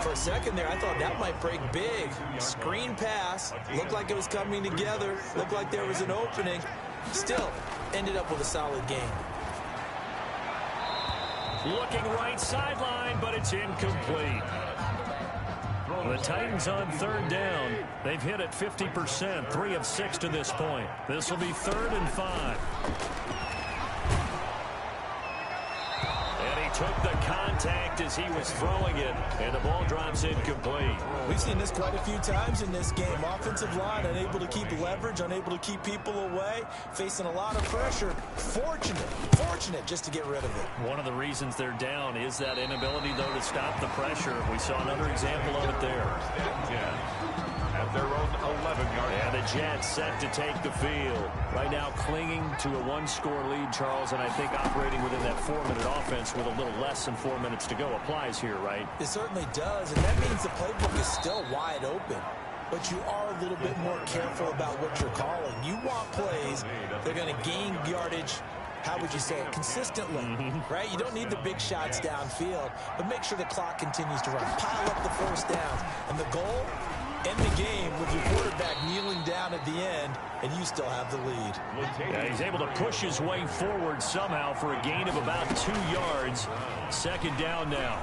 For a second there, I thought that might break big. Screen pass. Looked like it was coming together. Looked like there was an opening. Still, ended up with a solid game. Looking right sideline, but it's incomplete. The Titans on 3rd down. They've hit it 50%, 3 of 6 to this point. This will be 3rd and 5. And he took the contact as he was throwing it, and the ball drops incomplete. We've seen this quite a few times in this game. Offensive line unable to keep leverage, unable to keep people away, facing a lot of pressure. Fortunate just to get rid of it. One of the reasons they're down is that inability, though, to stop the pressure. We saw another example of it there. At their own 11-yard. And the Jets set to take the field. Right now clinging to a 1-score lead, Charles, and I think operating within that 4-minute offense with a little less than 4 minutes to go applies here, right? It certainly does, and that means the playbook is still wide open. But you are a little bit more careful about what you're calling. You want plays that are going to gain yardage, how would you say it, consistently, right? You don't need the big shots downfield, but make sure the clock continues to run. Pile up the first downs. And the goal, end the game with your quarterback kneeling down at the end, and you still have the lead. Yeah, he's able to push his way forward somehow for a gain of about 2 yards. 2nd down now.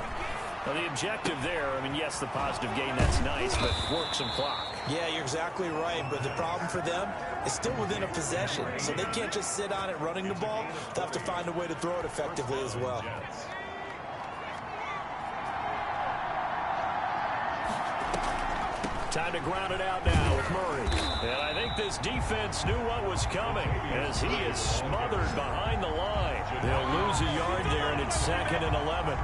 Now, the objective there, I mean, yes, the positive gain, that's nice, but work some clock. Yeah, you're exactly right, but the problem for them is still within a possession, so they can't just sit on it running the ball. They'll have to find a way to throw it effectively as well. Time to ground it out now with Murray. And I think this defense knew what was coming as he is smothered behind the line. They'll lose a yard there, and it's 2nd and 11.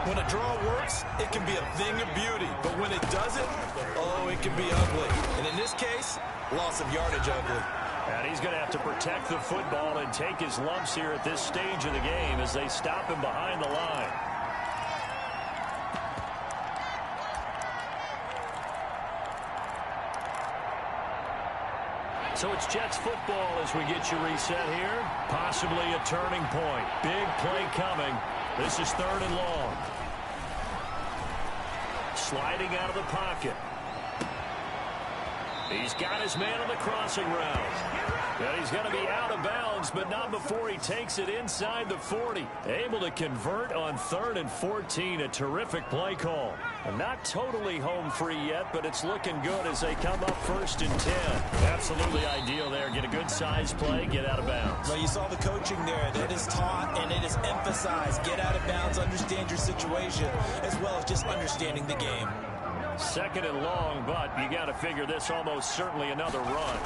When a draw works, it can be a thing of beauty. But when it doesn't, oh, it can be ugly. And in this case, loss of yardage ugly. And he's going to have to protect the football and take his lumps here at this stage of the game as they stop him behind the line. So it's Jets football as we get you reset here. Possibly a turning point. Big play coming. This is 3rd and long. Sliding out of the pocket. He's got his man on the crossing route. And he's going to be out of bounds, but not before he takes it inside the 40. Able to convert on 3rd and 14. A terrific play call. And not totally home free yet, but it's looking good as they come up 1st and 10. Absolutely ideal there. Get a good size play, get out of bounds. Well, you saw the coaching there. That is taught and it is emphasized. Get out of bounds, understand your situation, as well as just understanding the game. 2nd and long, but you got to figure this almost certainly another run.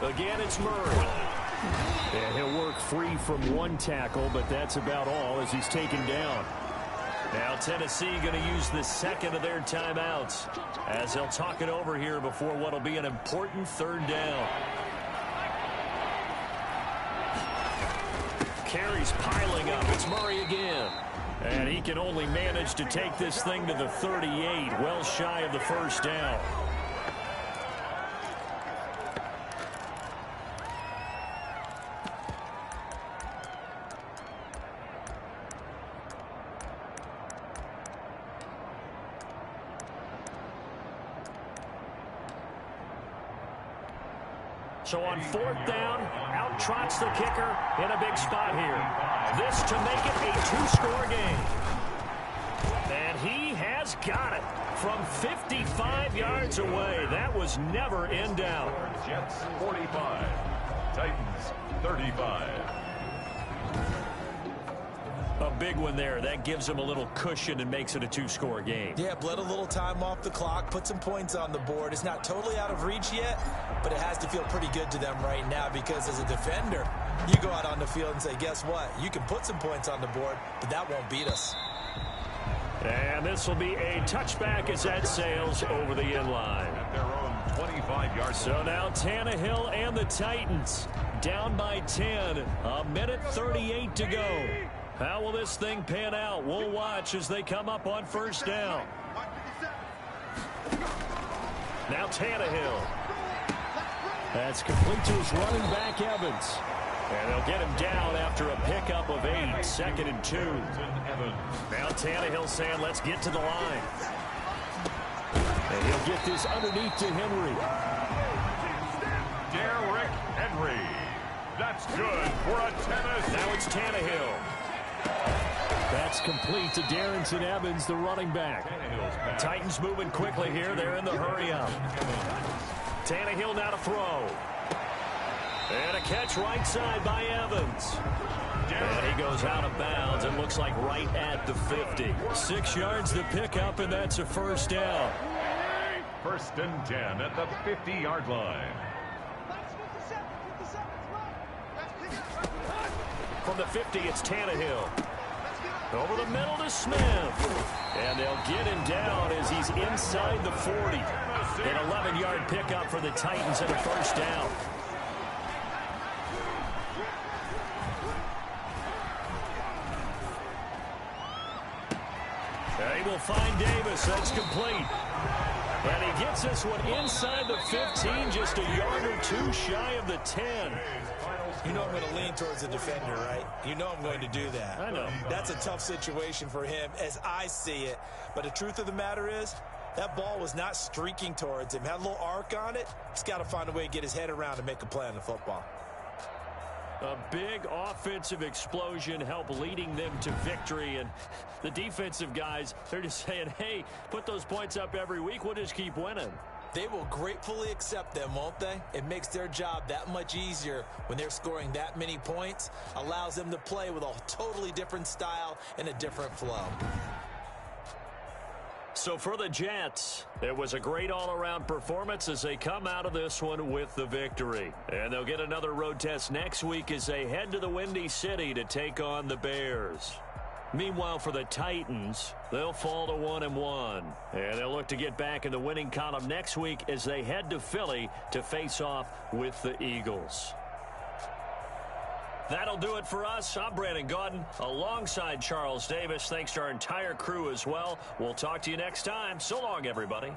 Again, it's Murray. And he'll work free from 1 tackle, but that's about all as he's taken down. Now Tennessee going to use the 2nd of their timeouts as they'll talk it over here before what will be an important 3rd down. Carries piling up. It's Murray again. And he can only manage to take this thing to the 38, well shy of the 1st down. So on 4th down, out trots the kicker in a big spot here. This to make it a 2-score game. And he has got it from 55 yards away. That was never in doubt. Jets 45, Titans 35. A big one there. That gives them a little cushion and makes it a 2-score game. Yeah, bled a little time off the clock, put some points on the board. It's not totally out of reach yet, but it has to feel pretty good to them right now because as a defender, you go out on the field and say, guess what? You can put some points on the board, but that won't beat us. And this will be a touchback as that sails over the inline. At their own 25-yard. So now Tannehill and the Titans down by 10. A minute 38 to go. How will this thing pan out? We'll watch as they come up on first down. Now Tannehill. That's complete to his running back, Evans. And they'll get him down after a pickup of 8, 2nd and 2. Now Tannehill saying, let's get to the line. And he'll get this underneath to Henry. Derrick Henry. That's good for a Tennessee. Now it's Tannehill. That's complete to Darrington Evans, the running back. Titans moving quickly here. They're in the hurry-up. Tannehill now to throw. And a catch right side by Evans. And he goes out of bounds. It looks like right at the 50. 6 yards to pick up, and that's a first down. 1st and 10 at the 50-yard line. From the 50, it's Tannehill. Over the middle to Smith. And they'll get him down as he's inside the 40. An 11-yard pickup for the Titans and a first down. They will find Davis. That's complete. And he gets this one inside the 15, just a yard or 2 shy of the 10. You know I'm going to lean towards the defender, right? You know I'm going to do that. I know. That's a tough situation for him as I see it. But the truth of the matter is, that ball was not streaking towards him. Had a little arc on it. He's got to find a way to get his head around and make a play on the football. A big offensive explosion helped leading them to victory. And the defensive guys, they're just saying, hey, put those points up every week. We'll just keep winning. They will gratefully accept them, won't they? It makes their job that much easier when they're scoring that many points. Allows them to play with a totally different style and a different flow. So for the Jets, it was a great all-around performance as they come out of this one with the victory. And they'll get another road test next week as they head to the Windy City to take on the Bears. Meanwhile, for the Titans, they'll fall to 1-1. And they'll look to get back in the winning column next week as they head to Philly to face off with the Eagles. That'll do it for us. I'm Brandon Gaudin alongside Charles Davis. Thanks to our entire crew as well. We'll talk to you next time. So long, everybody.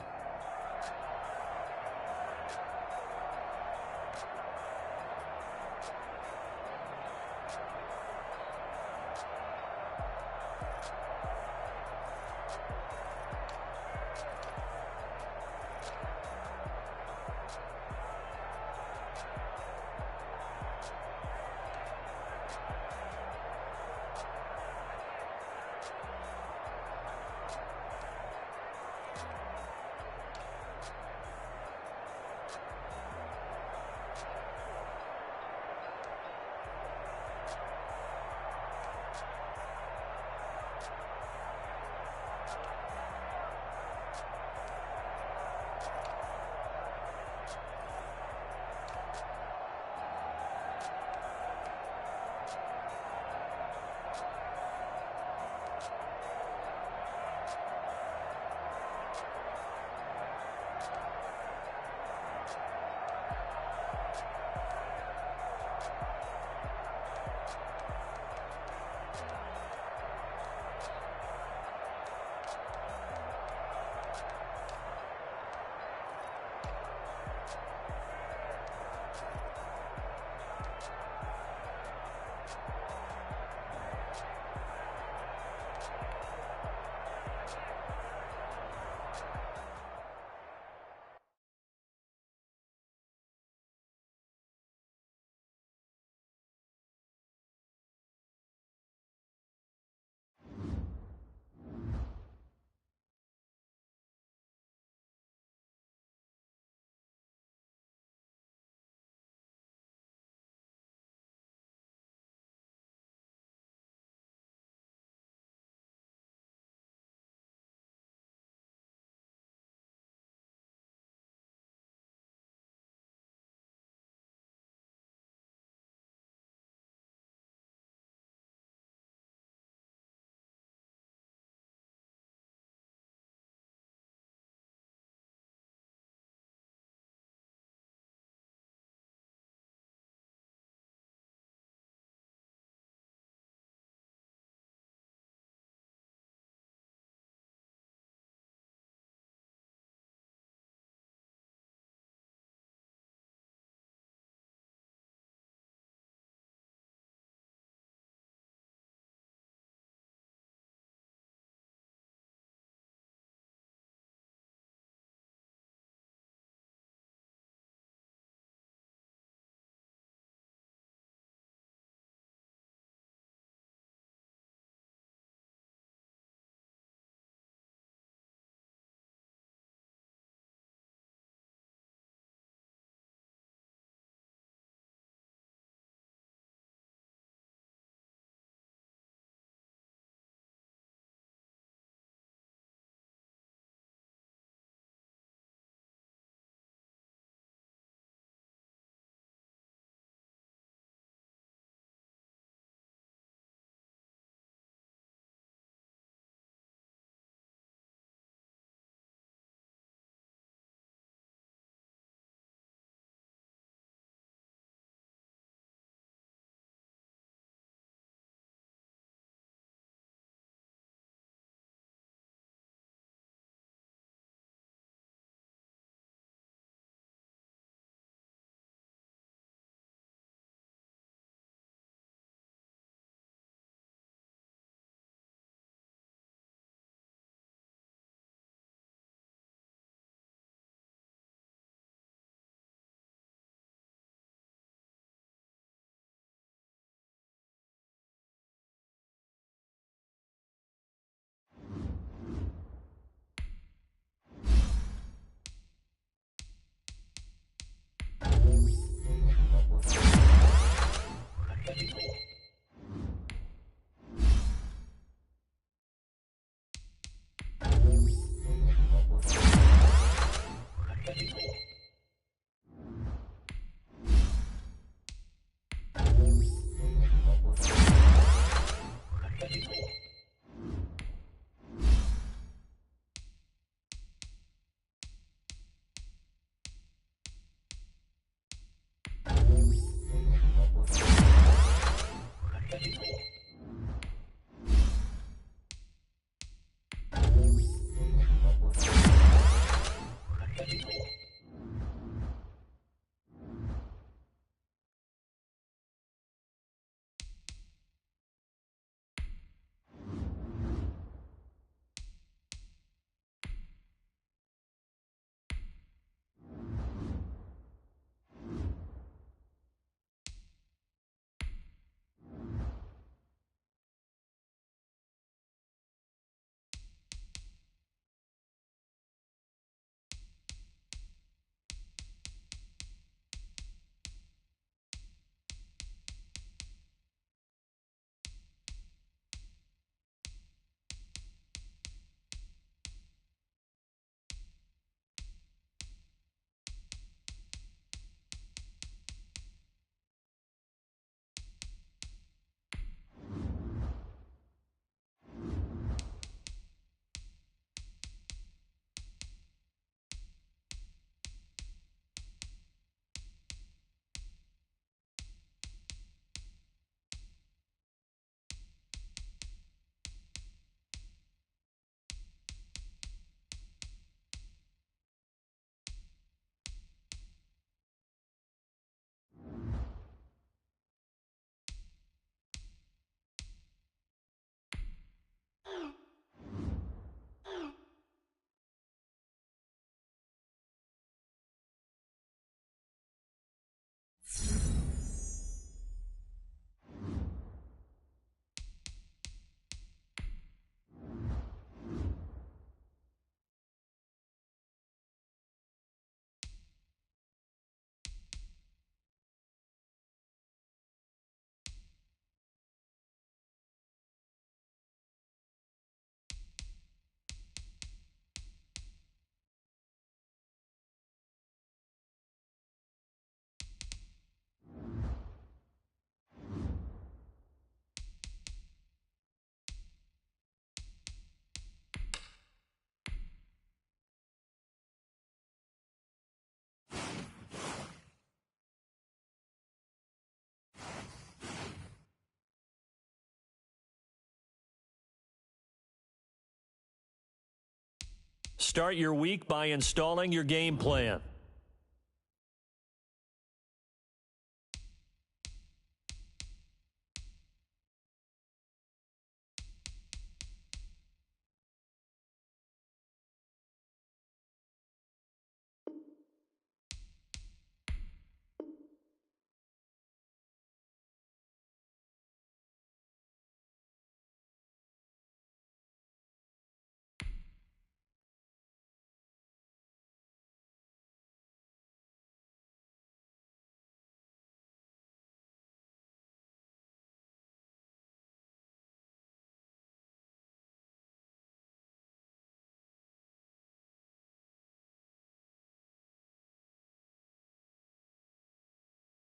Start your week by installing your game plan.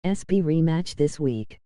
SB rematch this week.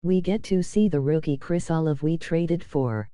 We get to see the rookie Chris Olive we traded for.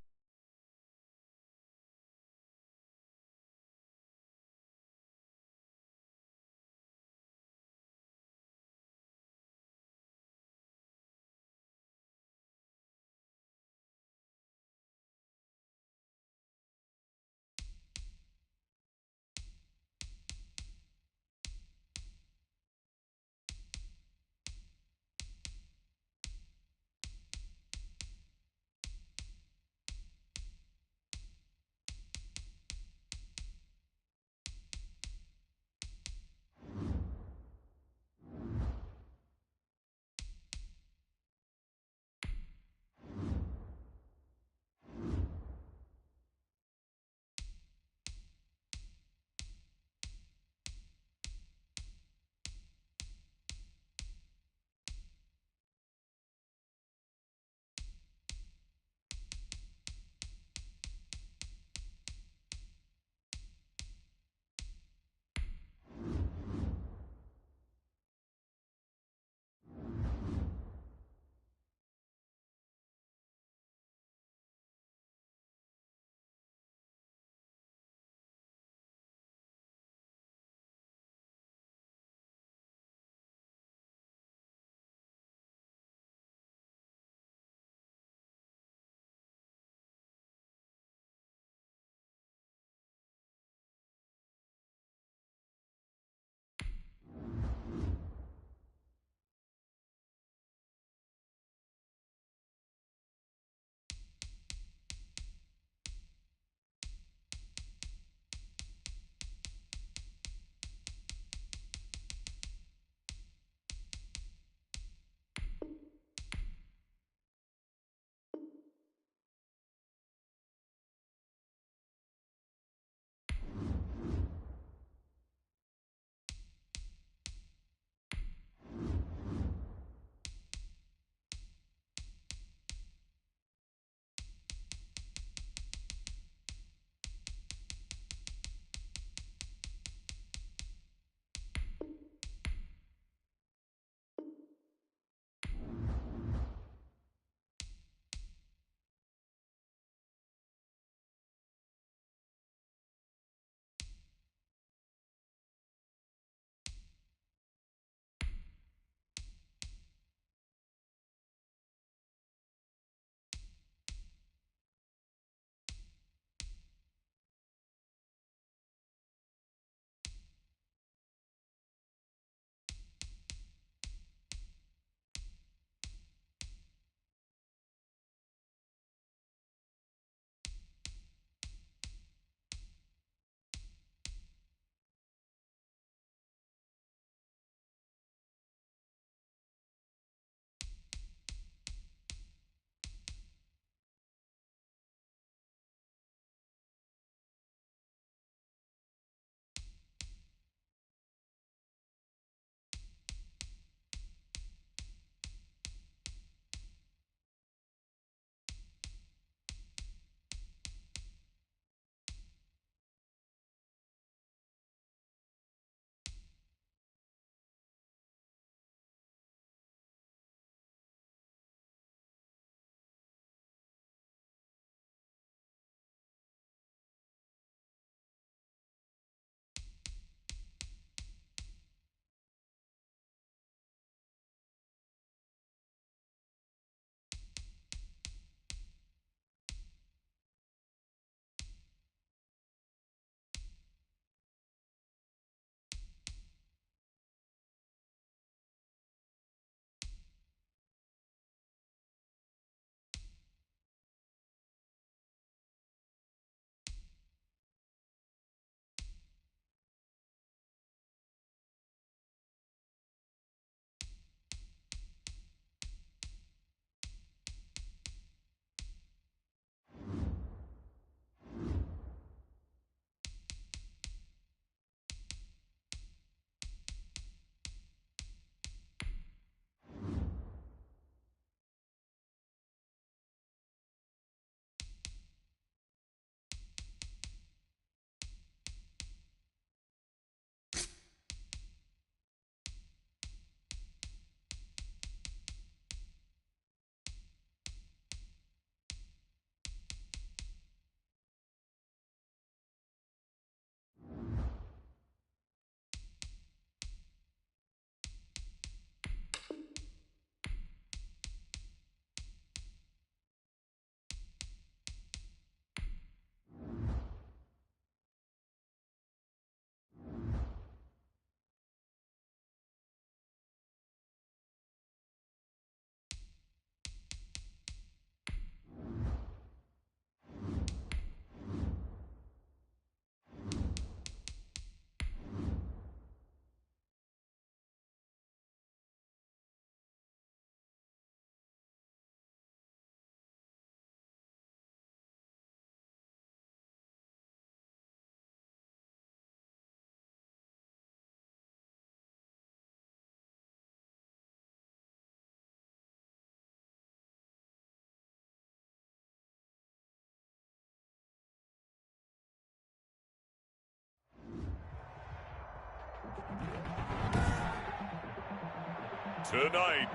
Tonight,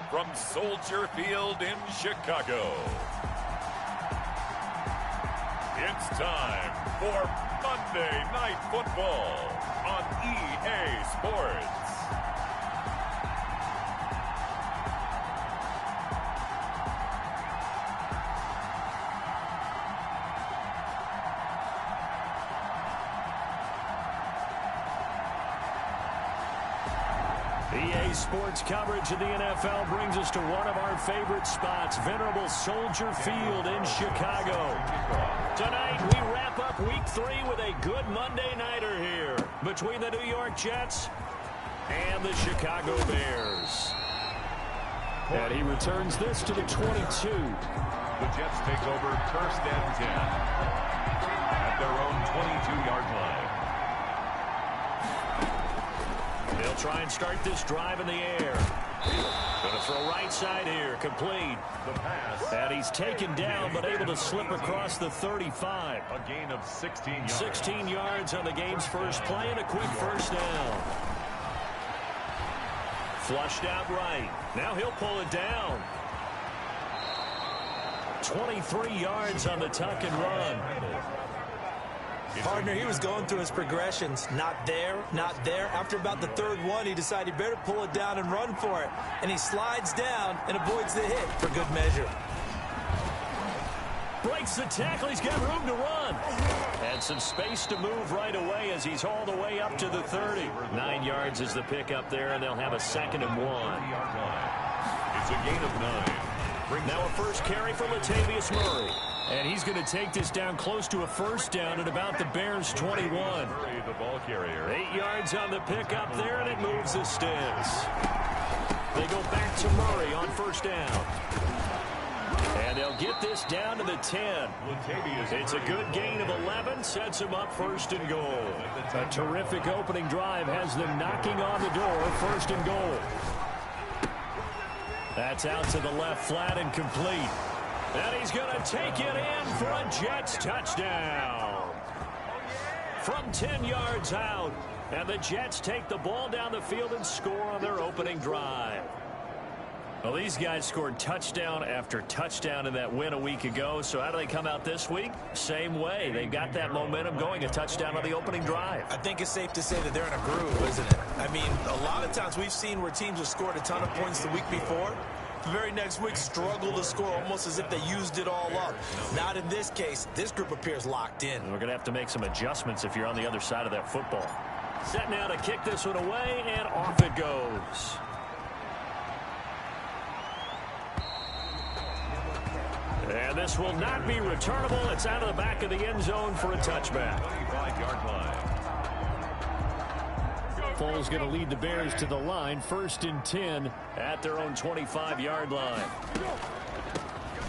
from Soldier Field in Chicago, it's time for Monday Night Football on EA Sports. EA Sports coverage of the NFL brings us to one of our favorite spots, venerable Soldier Field in Chicago. Tonight, we wrap up Week 3 with a good Monday nighter here between the New York Jets and the Chicago Bears. And he returns this to the 22. The Jets take over first and 10 at their own 22-yard line. They'll try and start this drive in the air. Going to throw right side here, complete. The pass. And he's taken down, but able to slip across the 35. A gain of 16 yards. 16 yards on the game's first play and a quick first down. Flushed out right. Now he'll pull it down. 23 yards on the tuck and run. Partner, he was going through his progressions. Not there, not there. After about the third one, he decided he better pull it down and run for it. And he slides down and avoids the hit for good measure. Breaks the tackle. He's got room to run. And some space to move right away as he's all the way up to the 30. 9 yards is the pickup there, and they'll have a 2nd and 1. It's a gain of 9. Now a first carry for Latavius Murray. And he's going to take this down close to a first down at about the Bears' 21. Murray, the ball carrier. 8 yards on the pickup there, and it moves the sticks. They go back to Murray on first down. And they'll get this down to the 10. It's a good gain of 11, sets him up first and goal. A terrific opening drive has them knocking on the door, first and goal. That's out to the left flat and complete. And he's going to take it in for a Jets touchdown. From 10 yards out. And the Jets take the ball down the field and score on their opening drive. Well, these guys scored touchdown after touchdown in that win a week ago. So how do they come out this week? Same way. They got that momentum going, a touchdown on the opening drive. I think it's safe to say that they're in a groove, isn't it? I mean, a lot of times we've seen where teams have scored a ton of points the week before. The very next week struggle to score almost as if they used it all up. Not in this case. This group appears locked in. We're going to have to make some adjustments if you're on the other side of that football. Set now to kick this one away, and off it goes. And this will not be returnable. It's out of the back of the end zone for a touchback. 25-yard line. Foles going to lead the Bears to the line, 1st and 10 at their own 25-yard line.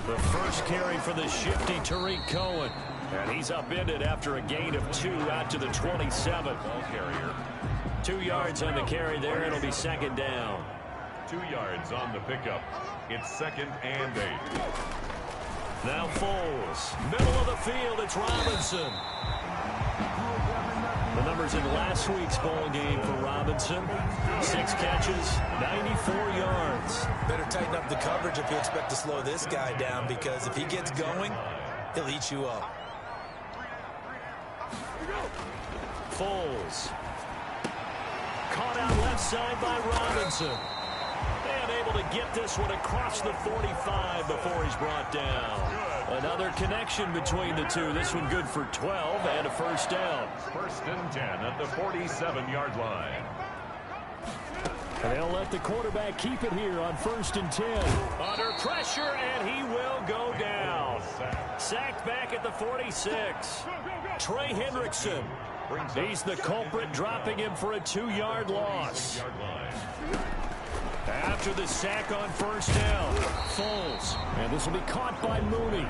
The first carry for the shifty Tariq Cohen. And he's upended after a gain of 2 out to the 27. Ball carrier. 2 yards on the carry there. It'll be 2nd down. 2 yards on the pickup. It's 2nd and 8. Now Foles. Middle of the field, it's Robinson. The numbers in last week's ball game for Robinson. 6 catches, 94 yards. Better tighten up the coverage if you expect to slow this guy down, because if he gets going, he'll eat you up. Foles. Caught out left side by Robinson. And able to get this one across the 45 before he's brought down. Another connection between the two. This one good for 12 and a first down. 1st and 10 at the 47-yard line. And they'll let the quarterback keep it here on 1st and 10. Under pressure, and he will go down. Sacked back at the 46. Trey Hendrickson. He's the culprit, dropping him for a 2-yard loss. After the sack on first down, Foles. And this will be caught by Mooney.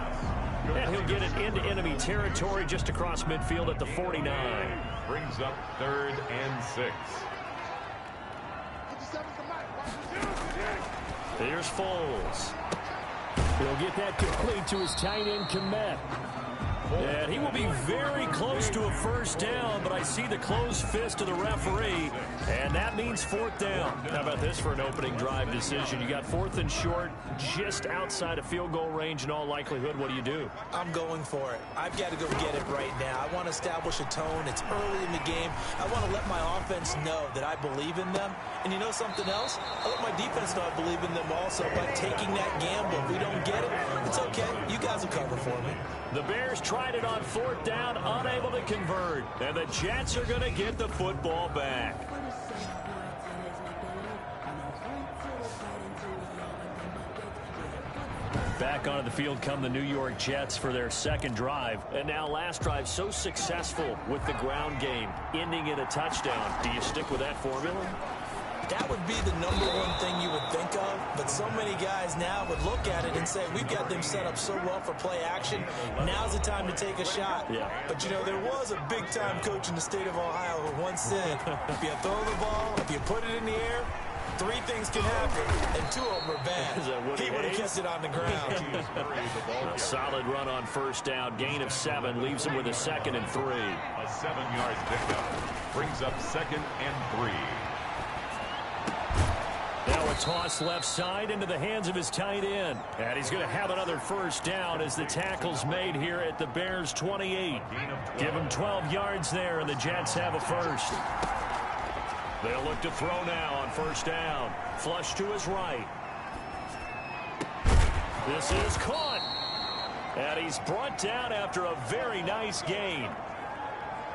And he'll get it into enemy territory just across midfield at the 49. Brings up 3rd and 6. Here's Foles. He'll get that complete to his tight end, Kmet. And he will be very close to a first down, but I see the closed fist of the referee, and that means fourth down. How about this for an opening drive decision? You got fourth and short, just outside of field goal range in all likelihood. What do you do? I'm going for it. I've got to go get it right now. I want to establish a tone. It's early in the game. I want to let my offense know that I believe in them. And you know something else? I let my defense know I believe in them also by taking that gamble. If we don't get it, it's okay. You guys will cover for me. The Bears tried it on fourth down, unable to convert. And the Jets are going to get the football back. Back onto the field come the New York Jets for their second drive. And now last drive so successful with the ground game, ending in a touchdown. Do you stick with that formula? That would be the number one thing you would think of, but so many guys now would look at it and say, we've got them set up so well for play action. Now's the time to take a shot. Yeah. But, you know, there was a big-time coach in the state of Ohio who once said, if you throw the ball, if you put it in the air, three things can happen, and two of them are bad. He would have kept it on the ground. A solid run on first down. Gain of 7 leaves him with a 2nd and 3. A 7-yard pickup brings up 2nd and 3. Now a toss left side into the hands of his tight end. And he's going to have another first down as the tackle's made here at the Bears' 28. Give him 12 yards there, and the Jets have a first. They'll look to throw now on first down. Flush to his right. This is caught. And he's brought down after a very nice gain.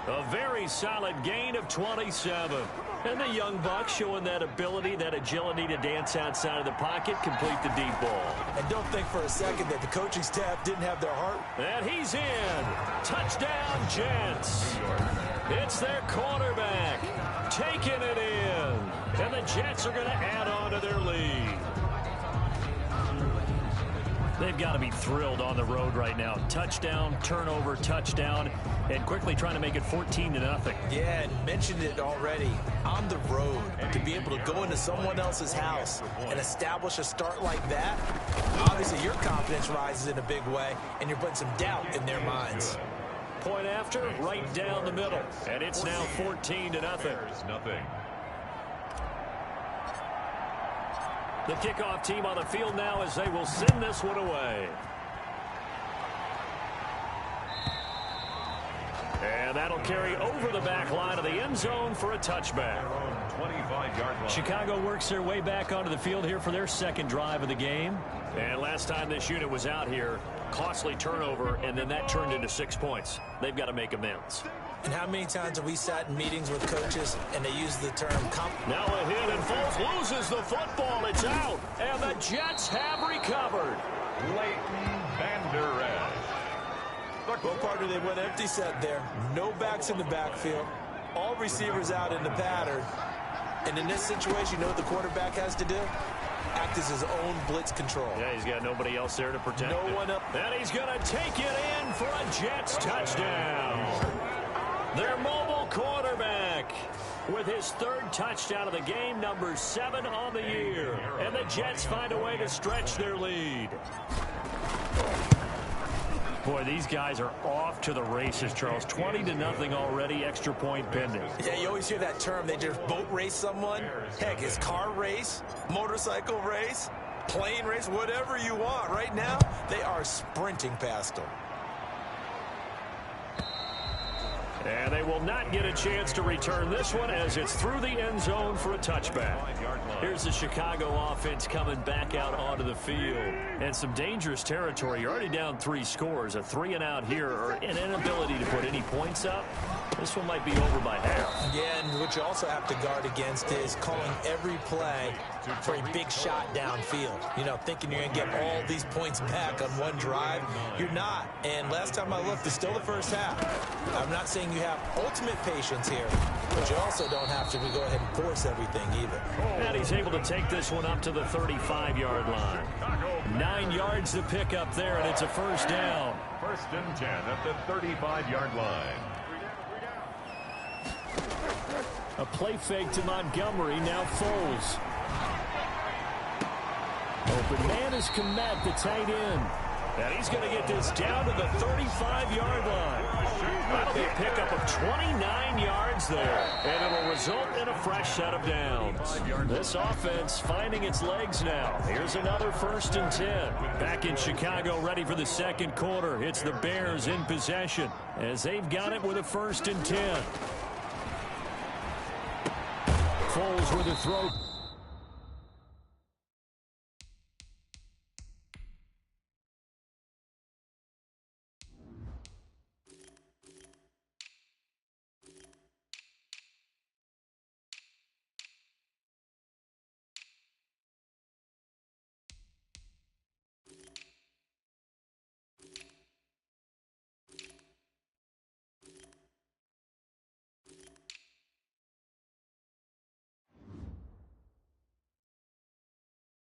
A very solid gain of 27. And the young buck showing that ability, that agility to dance outside of the pocket, complete the deep ball. And don't think for a second that the coaching staff didn't have their heart. And he's in. Touchdown, Jets. It's their quarterback taking it in. And the Jets are going to add on to their lead. They've got to be thrilled on the road right now. Touchdown, turnover, touchdown, and quickly trying to make it 14-0. Yeah, and mentioned it already. On the road, to be able to go into someone else's house and establish a start like that, obviously your confidence rises in a big way, and you're putting some doubt in their minds. Point after, right down the middle, and it's now 14-0. The kickoff team on the field now as they will send this one away. And that'll carry over the back line of the end zone for a touchback. 25-yard line. Chicago works their way back onto the field here for their second drive of the game. And last time this unit was out here, costly turnover, and then that turned into 6 points. They've got to make amends. And how many times have we sat in meetings with coaches and they use the term now a hit and Foles loses the football. It's out. And the Jets have recovered. Leighton Vander Esch. Well, partner, they went empty set there. No backs in the backfield. All receivers out in the pattern. And in this situation, you know what the quarterback has to do? Act as his own blitz control. Yeah, he's got nobody else there to protect him. No one up. And he's going to take it in for a Jets touchdown. Their mobile quarterback with his third touchdown of the game, number 7 on the year. And the Jets find a way to stretch their lead. Boy, these guys are off to the races, Charles. 20-0 already, extra point pending. Yeah, you always hear that term. They just boat race someone. Heck, it's car race, motorcycle race, plane race, whatever you want. Right now, they are sprinting past them. And they will not get a chance to return this one as it's through the end zone for a touchback. Here's the Chicago offense coming back out onto the field. And some dangerous territory. You're already down 3 scores. A 3-and-out here or an inability to put any points up. This one might be over by half. Yeah, and what you also have to guard against is calling every play for a big shot downfield. You know, thinking you're going to get all these points back on one drive. You're not. And last time I looked, it's still the first half. I'm not saying you have ultimate patience here, but you also don't have to go ahead and force everything either. And he's able to take this one up to the 35-yard line. 9 yards to pick up there, and it's a first down. 1st and 10 at the 35-yard line. A play fake to Montgomery, now Foles. Open man is Komet, the tight end. And he's going to get this down to the 35-yard line. That'll be a pickup of 29 yards there. And it'll result in a fresh set of downs. This offense finding its legs now. Here's another 1st and 10. Back in Chicago, ready for the second quarter. It's the Bears in possession as they've got it with a 1st and 10. Foles with a throw.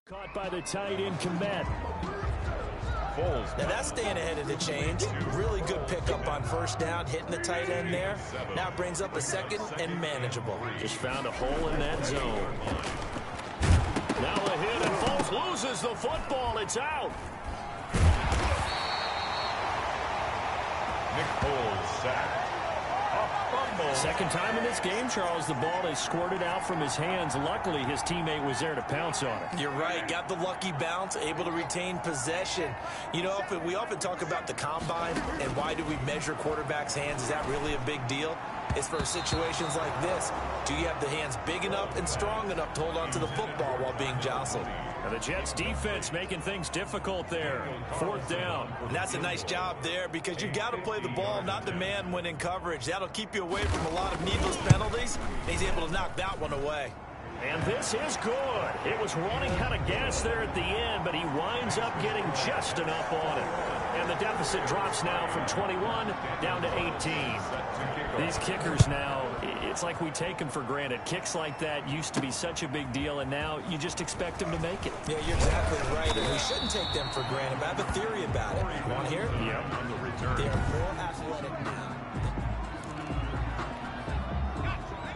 Caught by the tight end, Komet. Now that's staying ahead of the chains. Really good pickup on 1st down, hitting the tight end there. Now brings up a 2nd and manageable. Just found a hole in that zone. Now a hit, and Foles loses the football. It's out. Nick Foles sacked. Second time in this game, Charles, the ball is squirted out from his hands. Luckily, his teammate was there to pounce on it. You're right. Got the lucky bounce, able to retain possession. You know, we often talk about the combine and why do we measure quarterbacks' hands. Is that really a big deal? It's for situations like this. Do you have the hands big enough and strong enough to hold on to the football while being jostled? And the Jets defense making things difficult there. 4th down. And that's a nice job there because you got to play the ball, not the man when in coverage. That'll keep you away from a lot of needless penalties. He's able to knock that one away. And this is good. It was running out of gas there at the end, but he winds up getting just enough on it. And the deficit drops now from 21 down to 18. These kickers now, it's like we take them for granted. Kicks like that used to be such a big deal, and now you just expect them to make it. Yeah, you're exactly right, and we shouldn't take them for granted. But I have a theory about it. You want to hear it? Yep. They are more athletic now.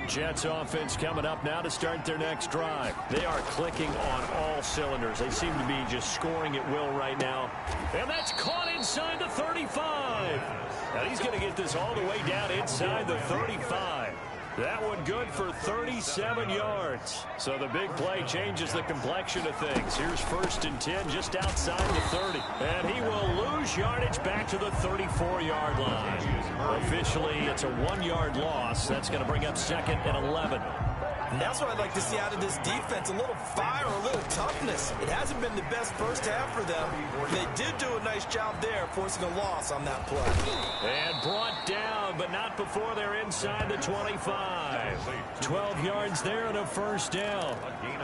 Jets offense coming up now to start their next drive. They are clicking on all cylinders. They seem to be just scoring at will right now. And that's caught inside the 35. And he's going to get this all the way down inside the 35. That one good for 37 yards. So the big play changes the complexion of things. Here's 1st and 10 just outside the 30. And he will lose yardage back to the 34-yard line. Officially, it's a 1-yard loss. That's going to bring up 2nd and 11. And that's what I'd like to see out of this defense, a little fire, a little toughness. It hasn't been the best first half for them. They did do a nice job there, forcing a loss on that play. And brought down, but not before they're inside the 25. 12 yards there and a 1st down.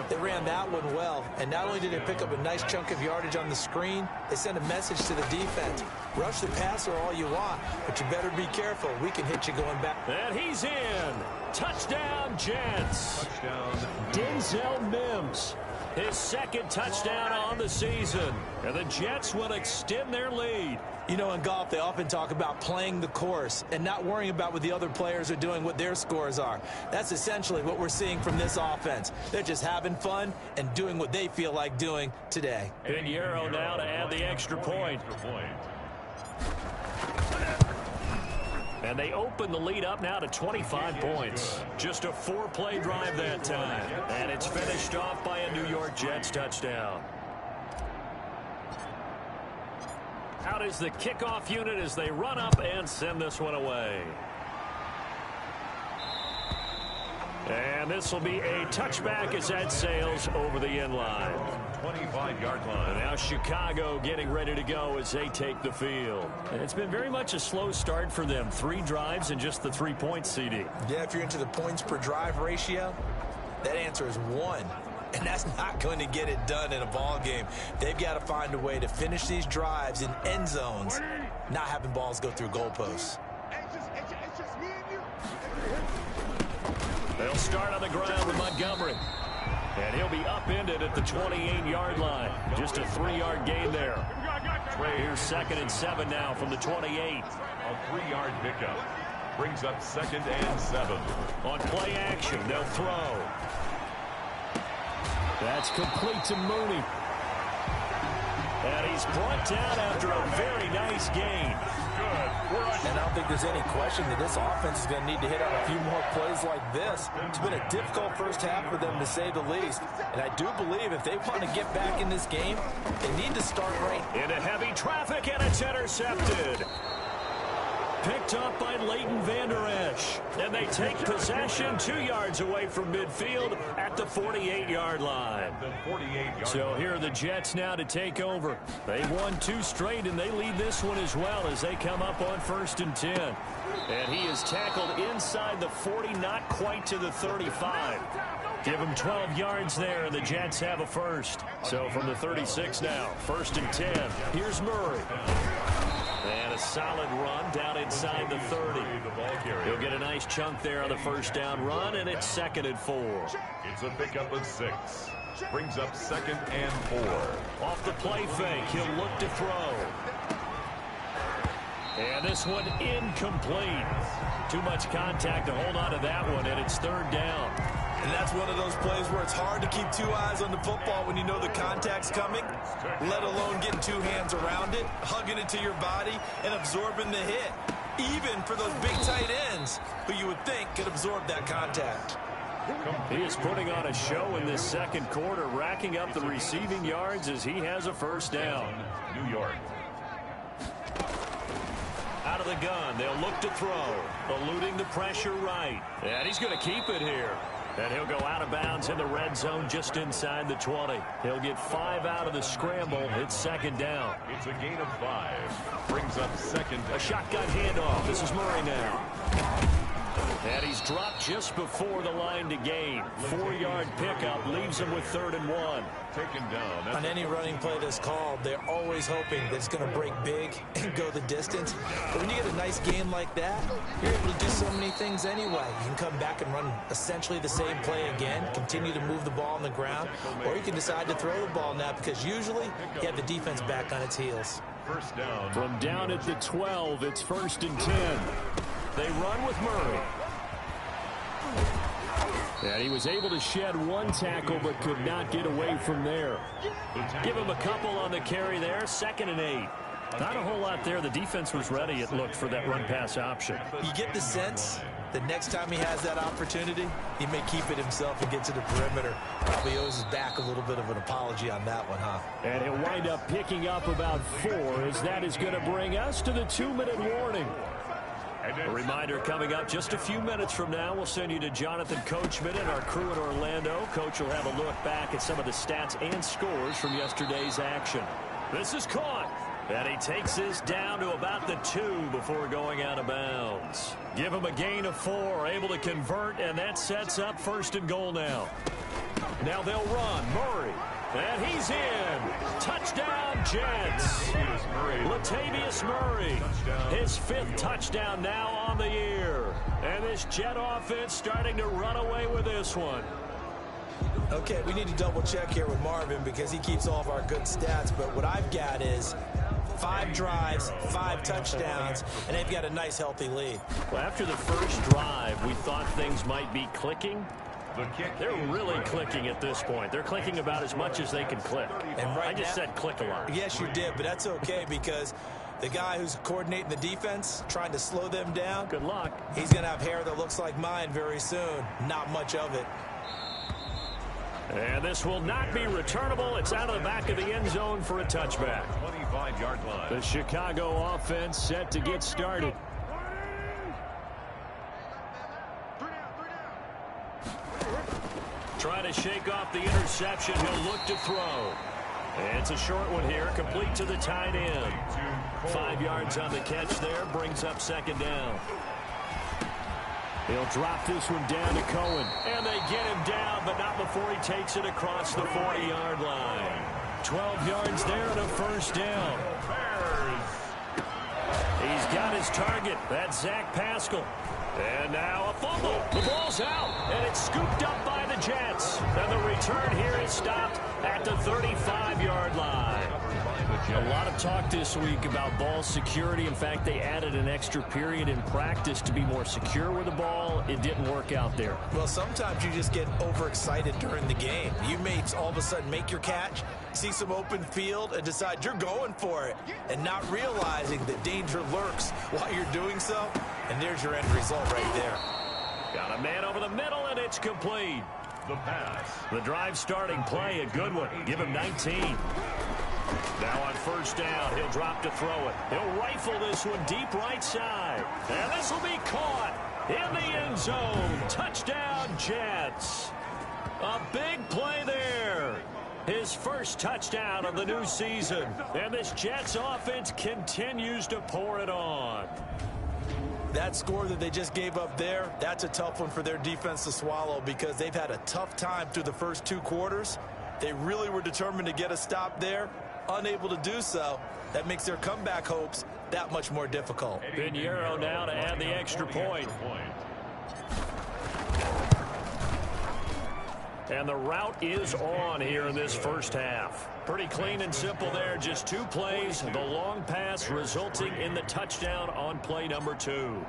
They ran that one well, and not only did they pick up a nice chunk of yardage on the screen, they sent a message to the defense. Rush the passer all you want, but you better be careful. We can hit you going back. And he's in. Touchdown, Jets. Touchdown. Denzel Mims. His 2nd touchdown on the season. And the Jets will extend their lead. You know, in golf, they often talk about playing the course and not worrying about what the other players are doing, what their scores are. That's essentially what we're seeing from this offense. They're just having fun and doing what they feel like doing today. Pinheiro now to add the extra point. And they open the lead up now to 25 points. Just a 4-play drive that time. And it's finished off by a New York Jets touchdown. Out is the kickoff unit as they run up and send this one away. And this will be a touchback as that sails over the end line. 25-yard line. And now Chicago getting ready to go as they take the field. And it's been very much a slow start for them. 3 drives and just the 3 points, CD. Yeah, if you're into the points per drive ratio, that answer is 1. And that's not going to get it done in a ball game. They've got to find a way to finish these drives in end zones, not having balls go through goalposts. They'll start on the ground with Montgomery. And he'll be upended at the 28-yard line. Just a 3-yard gain there. Here's 2nd and 7 now from the 28. A 3-yard pickup. Brings up 2nd and 7. On play action, they'll throw. That's complete to Mooney. And he's brought down after a very nice gain. And I don't think there's any question that this offense is going to need to hit on a few more plays like this. It's been a difficult first half for them, to say the least. And I do believe if they want to get back in this game, they need to start right. Into heavy traffic, and it's intercepted. Picked up by Leighton Vander Esch. And they take possession 2 yards away from midfield at the 48-yard line. So here are the Jets now to take over. They've won 2 straight, and they lead this one as well as they come up on 1st and 10. And he is tackled inside the 40, not quite to the 35. Give him 12 yards there, and the Jets have a first. So from the 36 now, 1st and 10. Here's Murray. And a solid run down inside the 30. He'll get a nice chunk there on the first down run, and it's 2nd and 4. It's a pickup of 6. Brings up 2nd and 4. Off the play fake, he'll look to throw. And this one incomplete. Too much contact to hold on to that one, and it's 3rd down. And that's one of those plays where it's hard to keep 2 eyes on the football when you know the contact's coming, let alone getting 2 hands around it, hugging it to your body, and absorbing the hit, even for those big tight ends who you would think could absorb that contact. He is putting on a show in this 2nd quarter, racking up the receiving yards as he has a first down. New York. Out of the gun, they'll look to throw, eluding the pressure right. And he's going to keep it here. And he'll go out of bounds in the red zone just inside the 20. He'll get 5 out of the scramble. It's 2nd down. It's a gain of 5. Brings up 2nd. A shotgun handoff. This is Murray now. And he's dropped just before the line to gain. 4-yard pickup leaves him with 3rd and 1. Taken down. On any running play that's called, they're always hoping that it's going to break big and go the distance. But when you get a nice game like that, you're able to do so many things anyway. You can come back and run essentially the same play again, continue to move the ball on the ground, or you can decide to throw the ball now because usually you have the defense back on its heels. First down. From down at the 12, it's 1st and 10. They run with Murray. And he was able to shed 1 tackle but could not get away from there. Give him a couple on the carry there. 2nd and 8. Not a whole lot there. The defense was ready, it looked, for that run-pass option. You get the sense that next time he has that opportunity, he may keep it himself and get to the perimeter. Probably owes his back a little bit of an apology on that one, huh? And he'll wind up picking up about 4 as that is going to bring us to the 2-minute warning. A reminder coming up just a few minutes from now. We'll send you to Jonathan Coachman and our crew in Orlando. Coach will have a look back at some of the stats and scores from yesterday's action. This is caught. And he takes this down to about the 2 before going out of bounds. Give him a gain of 4, able to convert, and that sets up 1st and goal now. Now they'll run. Murray. And he's in. Touchdown, Jets. Latavius Murray. His 5th touchdown now on the year. And this Jet offense starting to run away with this one. Okay, we need to double check here with Marvin because he keeps all of our good stats. But what I've got is 5 drives, 5 touchdowns, and they've got a nice, healthy lead. Well, after the first drive, we thought things might be clicking. They're really clicking at this point. They're clicking about as much as they can click. And right I just said click a lot. Yes, you did, but that's okay because the guy who's coordinating the defense, trying to slow them down, good luck. He's going to have hair that looks like mine very soon. Not much of it. And this will not be returnable. It's out of the back of the end zone for a touchback. 25-yard line. The Chicago offense set to get started. Trying to shake off the interception. He'll look to throw. And it's a short one here, complete to the tight end. 5 yards on the catch there, brings up 2nd down. He'll drop this one down to Cohen. And they get him down, but not before he takes it across the 40-yard line. 12 yards there and a first down. He's got his target. That's Zach Pascal. And now a fumble. The ball's out, and it's scooped up by the Jets. And the return here is stopped at the 35-yard line. A lot of talk this week about ball security. In fact, they added an extra period in practice to be more secure with the ball. It didn't work out there. Well, sometimes you just get overexcited during the game. You may all of a sudden make your catch, see some open field, and decide you're going for it, and not realizing that danger lurks while you're doing so. And there's your end result right there. Got a man over the middle, and it's complete. The pass. The drive starting play, a good one. Give him 19. Now on first down, he'll drop to throw it. He'll rifle this one deep right side. And this will be caught in the end zone. Touchdown, Jets. A big play there. His first touchdown of the new season. And this Jets offense continues to pour it on. That score that they just gave up there, that's a tough one for their defense to swallow because they've had a tough time through the first 2 quarters. They really were determined to get a stop there. Unable to do so. That makes their comeback hopes that much more difficult. Pinheiro now to add the extra point. And the route is on here in this first half. Pretty clean and simple there. Just 2 plays. The long pass resulting in the touchdown on play number 2.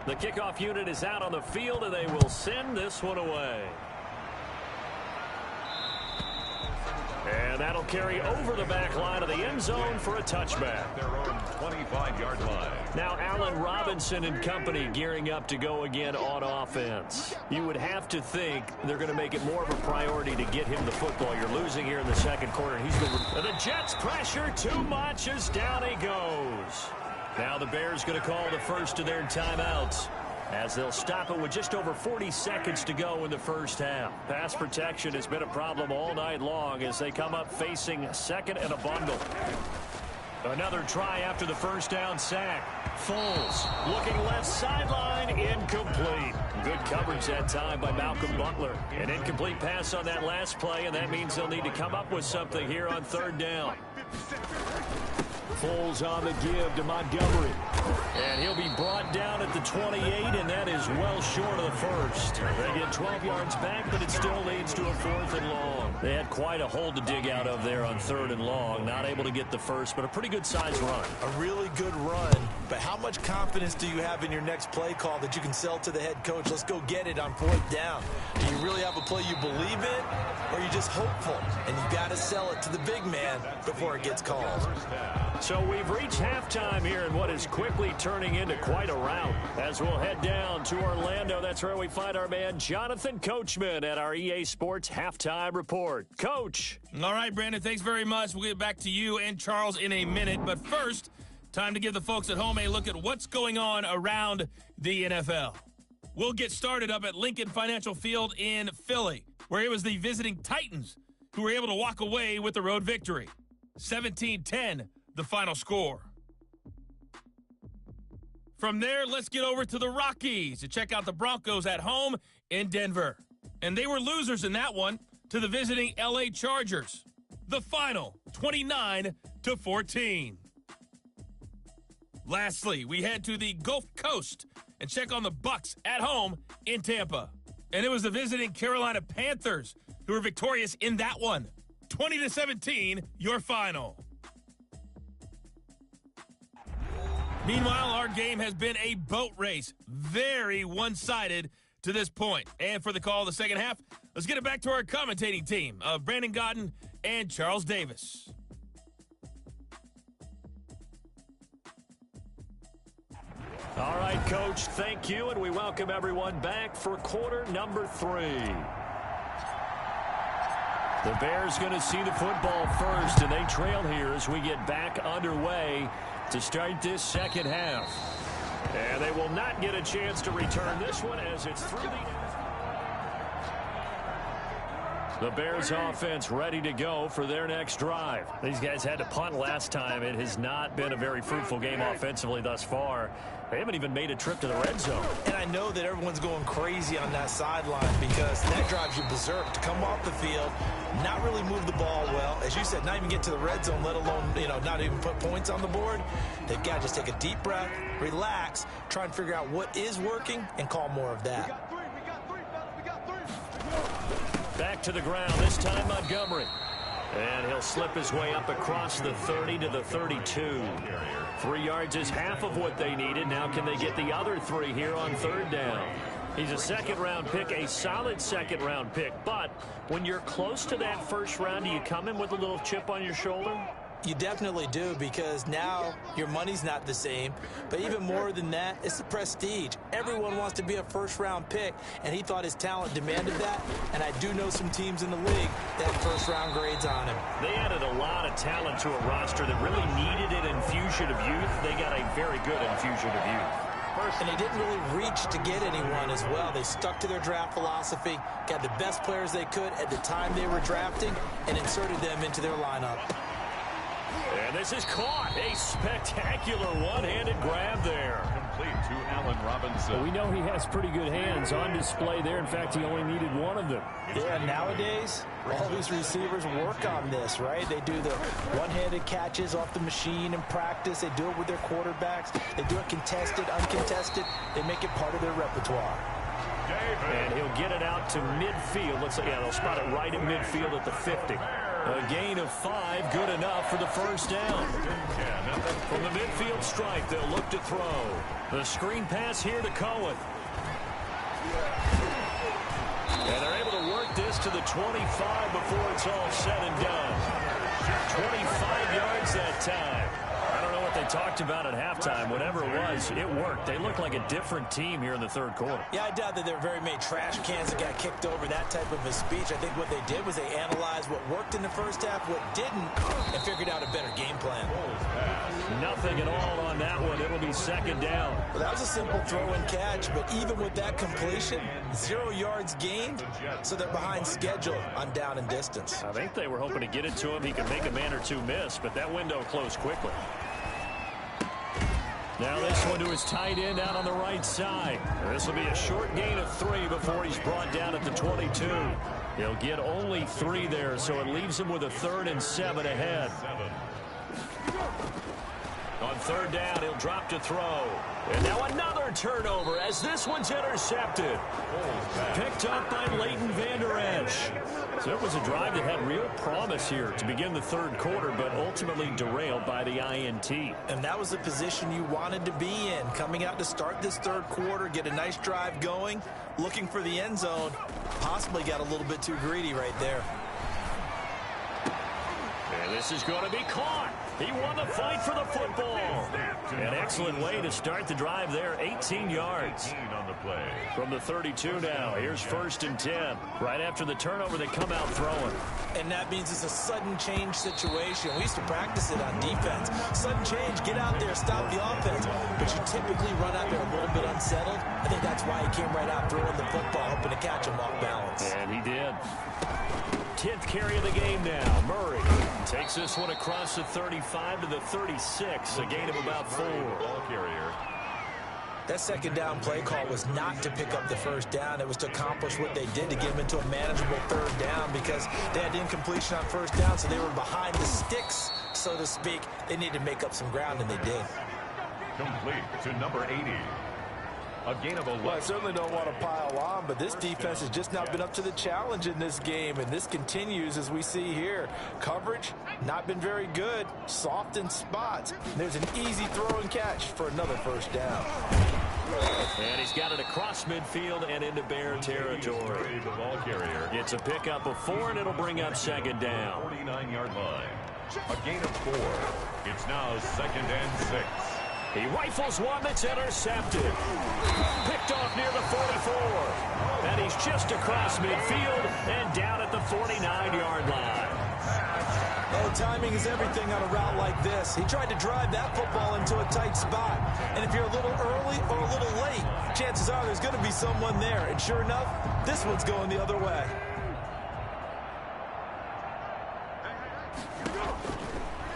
The kickoff unit is out on the field, and they will send this one away. And that'll carry over the back line of the end zone for a touchback. Their own 25-yard line. Now Allen Robinson and company gearing up to go again on offense. You would have to think they're going to make it more of a priority to get him the football. You're losing here in the second quarter. The Jets pressure too much as down he goes. Now the Bears going to call the first of their timeouts, as they'll stop it with just over 40 seconds to go in the first half. Pass protection has been a problem all night long as they come up facing second and a bundle. Another try after the first down sack. Foles looking left sideline, incomplete. Good coverage that time by Malcolm Butler. An incomplete pass on that last play, and that means they'll need to come up with something here on third down. Foles on the give to Montgomery. And he'll be brought down at the 28, and that is well short of the first. They get 12 yards back, but it still leads to a 4th and long. They had quite a hole to dig out of there on 3rd and long. Not able to get the first, but a pretty good-sized run. A really good run, but how much confidence do you have in your next play call that you can sell to the head coach? Let's go get it on 4th down. Do you really have a play you believe in, or are you just hopeful? And you've got to sell it to the big man before it gets called. So we've reached halftime here in what is quickly turning into quite a rout. As we'll head down to Orlando, that's where we find our man Jonathan Coachman at our EA Sports Halftime Report. Coach. All right, Brandon, thanks very much. We'll get back to you and Charles in a minute. But first, time to give the folks at home a look at what's going on around the NFL. We'll get started up at Lincoln Financial Field in Philly, where it was the visiting Titans who were able to walk away with the road victory. 17-10. The final score. From there, let's get over to the Rockies to check out the Broncos at home in Denver. And they were losers in that one to the visiting LA Chargers. The final, 29-14. Lastly, we head to the Gulf Coast and check on the Bucs at home in Tampa. And it was the visiting Carolina Panthers who were victorious in that one. 20-17, your final. Meanwhile, our game has been a boat race. Very one-sided to this point. And for the call of the second half, let's get it back to our commentating team of Brandon Godden and Charles Davis. All right, Coach, thank you, and we welcome everyone back for quarter number 3. The Bears going to see the football first, and they trail here as we get back underway to start this second half. And they will not get a chance to return this one as it's through the Bears offense ready to go for their next drive. These guys had to punt last time. It has not been a very fruitful game offensively thus far. They haven't even made a trip to the red zone. And I know that everyone's going crazy on that sideline because that drives you berserk to come off the field, not really move the ball well. As you said, not even get to the red zone, let alone, not even put points on the board. They've got to just take a deep breath, relax, try and figure out what is working, and call more of that. Back to the ground, this time Montgomery. And he'll slip his way up across the 30 to the 32. 3 yards is half of what they needed. Now can they get the other 3 here on third down? He's a second-round pick, a solid second-round pick. But when you're close to that first round, do you come in with a little chip on your shoulder? You definitely do, because now your money's not the same. But even more than that, it's the prestige. Everyone wants to be a first-round pick, and he thought his talent demanded that. And I do know some teams in the league that have first-round grades on him. They added a lot of talent to a roster that really needed an infusion of youth. They got a very good infusion of youth. And they didn't really reach to get anyone as well. They stuck to their draft philosophy, got the best players they could at the time they were drafting, and inserted them into their lineup. And this is caught. A spectacular one-handed grab there. Complete to Allen Robinson. Well, we know he has pretty good hands on display there. In fact, he only needed one of them. Yeah, nowadays, all these receivers work on this, right? They do the one-handed catches off the machine in practice. They do it with their quarterbacks. They do it contested, uncontested. They make it part of their repertoire. And he'll get it out to midfield. Let's say, yeah, they'll spot it right at midfield at the 50. A gain of 5, good enough for the first down. From the midfield stripe, they'll look to throw. The screen pass here to Cohen. And they're able to work this to the 25 before it's all said and done. 25 yards that time. I don't know what they talked about at halftime. Whatever it was, it worked. They look like a different team here in the third quarter. Yeah, I doubt that there were very many trash cans that got kicked over, that type of a speech. I think what they did was they analyzed what worked in the first half, what didn't, and figured out a better game plan. Nothing at all on that one. It'll be second down. Well, that was a simple throw and catch, but even with that completion, 0 yards gained, so they're behind schedule on down and distance. I think they were hoping to get it to him. He could make a man or two miss, but that window closed quickly. Now this one to his tight end out on the right side. This will be a short gain of 3 before he's brought down at the 22. He'll get only 3 there, so it leaves him with a 3rd and 7 ahead. On third down, he'll drop to throw. And now another turnover as this one's intercepted. Picked up by Leighton Vander Esch. So it was a drive that had real promise here to begin the third quarter, but ultimately derailed by the INT. And that was the position you wanted to be in, coming out to start this third quarter, get a nice drive going, looking for the end zone. Possibly got a little bit too greedy right there. And this is going to be caught. He won the fight for the football. An excellent way to start the drive there, 18 yards. On the play. From the 32 now, here's 1st and 10. Right after the turnover, they come out throwing. And that means it's a sudden change situation. We used to practice it on defense. Sudden change, get out there, stop the offense. But you typically run out there a little bit unsettled. I think that's why he came right out throwing the football, hoping to catch him off balance. And he did. 10th carry of the game now. Murray takes this one across the 35 to the 36. A gain of about 4. Ball carrier. That second down play call was not to pick up the first down. It was to accomplish what they did to get them into a manageable third down, because they had incompletion on first down, so they were behind the sticks, so to speak. They needed to make up some ground, and they did. Complete to number 80. A gain of 11. Well, I certainly don't want to pile on, but this defense has just not been up to the challenge in this game, and this continues as we see here. Coverage, not been very good, soft in spots. There's an easy throw and catch for another first down. And he's got it across midfield and into Bear territory. The ball carrier. It's a pickup of 4, and it'll bring up second down. 49-yard line. A gain of 4. It's now 2nd and 6. He rifles one that's intercepted. Picked off near the 44. And he's just across midfield and down at the 49-yard line. Oh, timing is everything on a route like this. He tried to drive that football into a tight spot. And if you're a little early or a little late, chances are there's going to be someone there. And sure enough, this one's going the other way.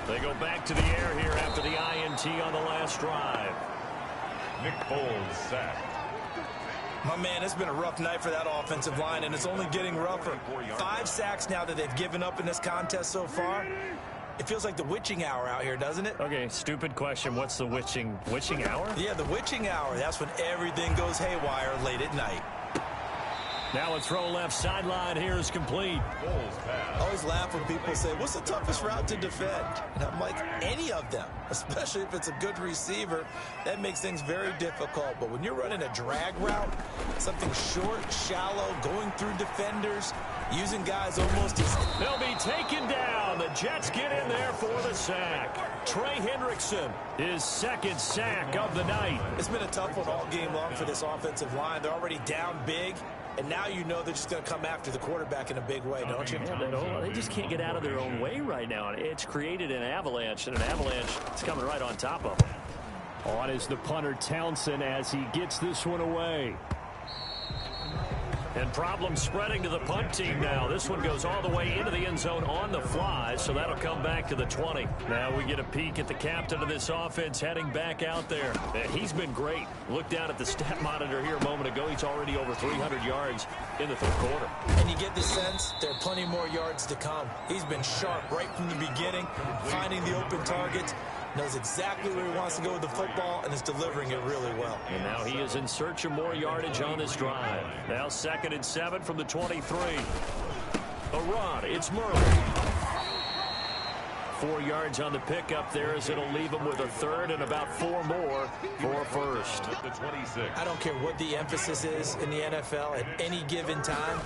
They go back to the air here after the INT on the last drive. Nick Foles sacked. My man, it's been a rough night for that offensive line, and it's only getting rougher. 5 sacks now that they've given up in this contest so far. It feels like the witching hour out here, doesn't it? Okay, stupid question. What's the witching hour? Yeah, the witching hour. That's when everything goes haywire late at night. Now a throw left sideline here is complete. I always laugh when people say, what's the toughest route to defend? And I'm like, any of them, especially if it's a good receiver. That makes things very difficult. But when you're running a drag route, something short, shallow, going through defenders, using guys almost as... They'll be taken down. The Jets get in there for the sack. Trey Hendrickson, his second sack of the night. It's been a tough one all game long for this offensive line. They're already down big. And now you know they're just going to come after the quarterback in a big way, don't you? Yeah, they just can't get out of their own way right now. It's created an avalanche, and an avalanche is coming right on top of them. On is the punter Townsend as he gets this one away. And problems spreading to the punt team now. This one goes all the way into the end zone on the fly, so that'll come back to the 20. Now we get a peek at the captain of this offense heading back out there. He's been great. Look down at the stat monitor here a moment ago. He's already over 300 yards in the third quarter. And you get the sense there are plenty more yards to come. He's been sharp right from the beginning, finding the open targets. Knows exactly where he wants to go with the football and is delivering it really well. And now he is in search of more yardage on this drive. Now 2nd and 7 from the 23. A run. It's Murray. 4 yards on the pickup there as it'll leave him with a third and about 4 more for a first. I don't care what the emphasis is in the NFL at any given time.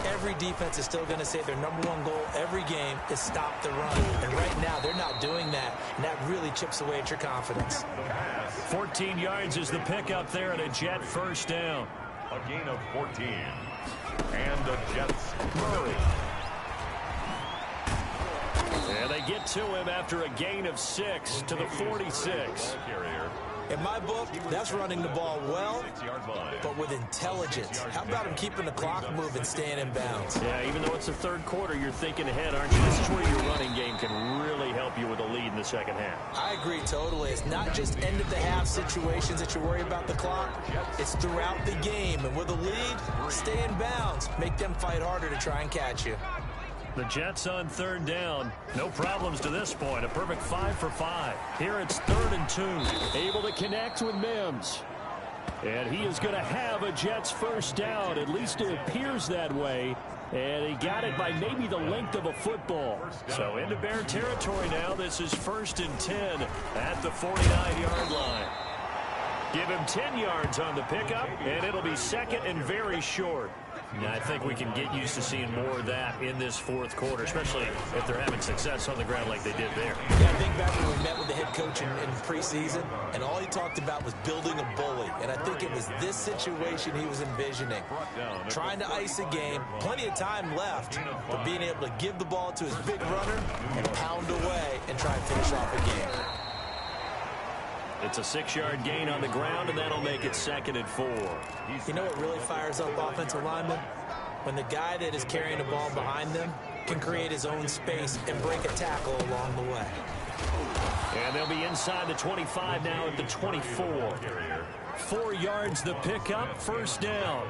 Every defense is still going to say their #1 goal every game is stop the run. And right now they're not doing that, and that really chips away at your confidence. 14 yards is the pickup there and a Jet first down. A gain of 14. And the Jets. Murray. And they get to him after a gain of 6 to the 46. In my book, that's running the ball well, but with intelligence. How about him keeping the clock moving, staying in bounds? Yeah, even though it's the third quarter, you're thinking ahead, aren't you? This is where your running game can really help you with a lead in the second half. I agree totally. It's not just end-of-the-half situations that you worry about the clock. It's throughout the game. And with a lead, stay in bounds. Make them fight harder to try and catch you. The Jets on 3rd down. No problems to this point. A perfect 5 for 5. Here it's 3rd and 2. Able to connect with Mims. And he is going to have a Jets first down. At least it appears that way. And he got it by maybe the length of a football. So into Bear territory now. This is 1st and 10 at the 49-yard line. Give him 10 yards on the pickup, and it'll be 2nd and very short. Now, I think we can get used to seeing more of that in this 4th quarter, especially if they're having success on the ground like they did there. Yeah, I think back when we met with the head coach in preseason, and all he talked about was building a bully. And I think it was this situation he was envisioning. Trying to ice a game, plenty of time left, but being able to give the ball to his big runner and pound away and try and finish off a game. It's a 6-yard gain on the ground, and that'll make it 2nd and 4. You know what really fires up offensive linemen? When the guy that is carrying the ball behind them can create his own space and break a tackle along the way. And they'll be inside the 25 now at the 24. 4 yards the pickup, first down.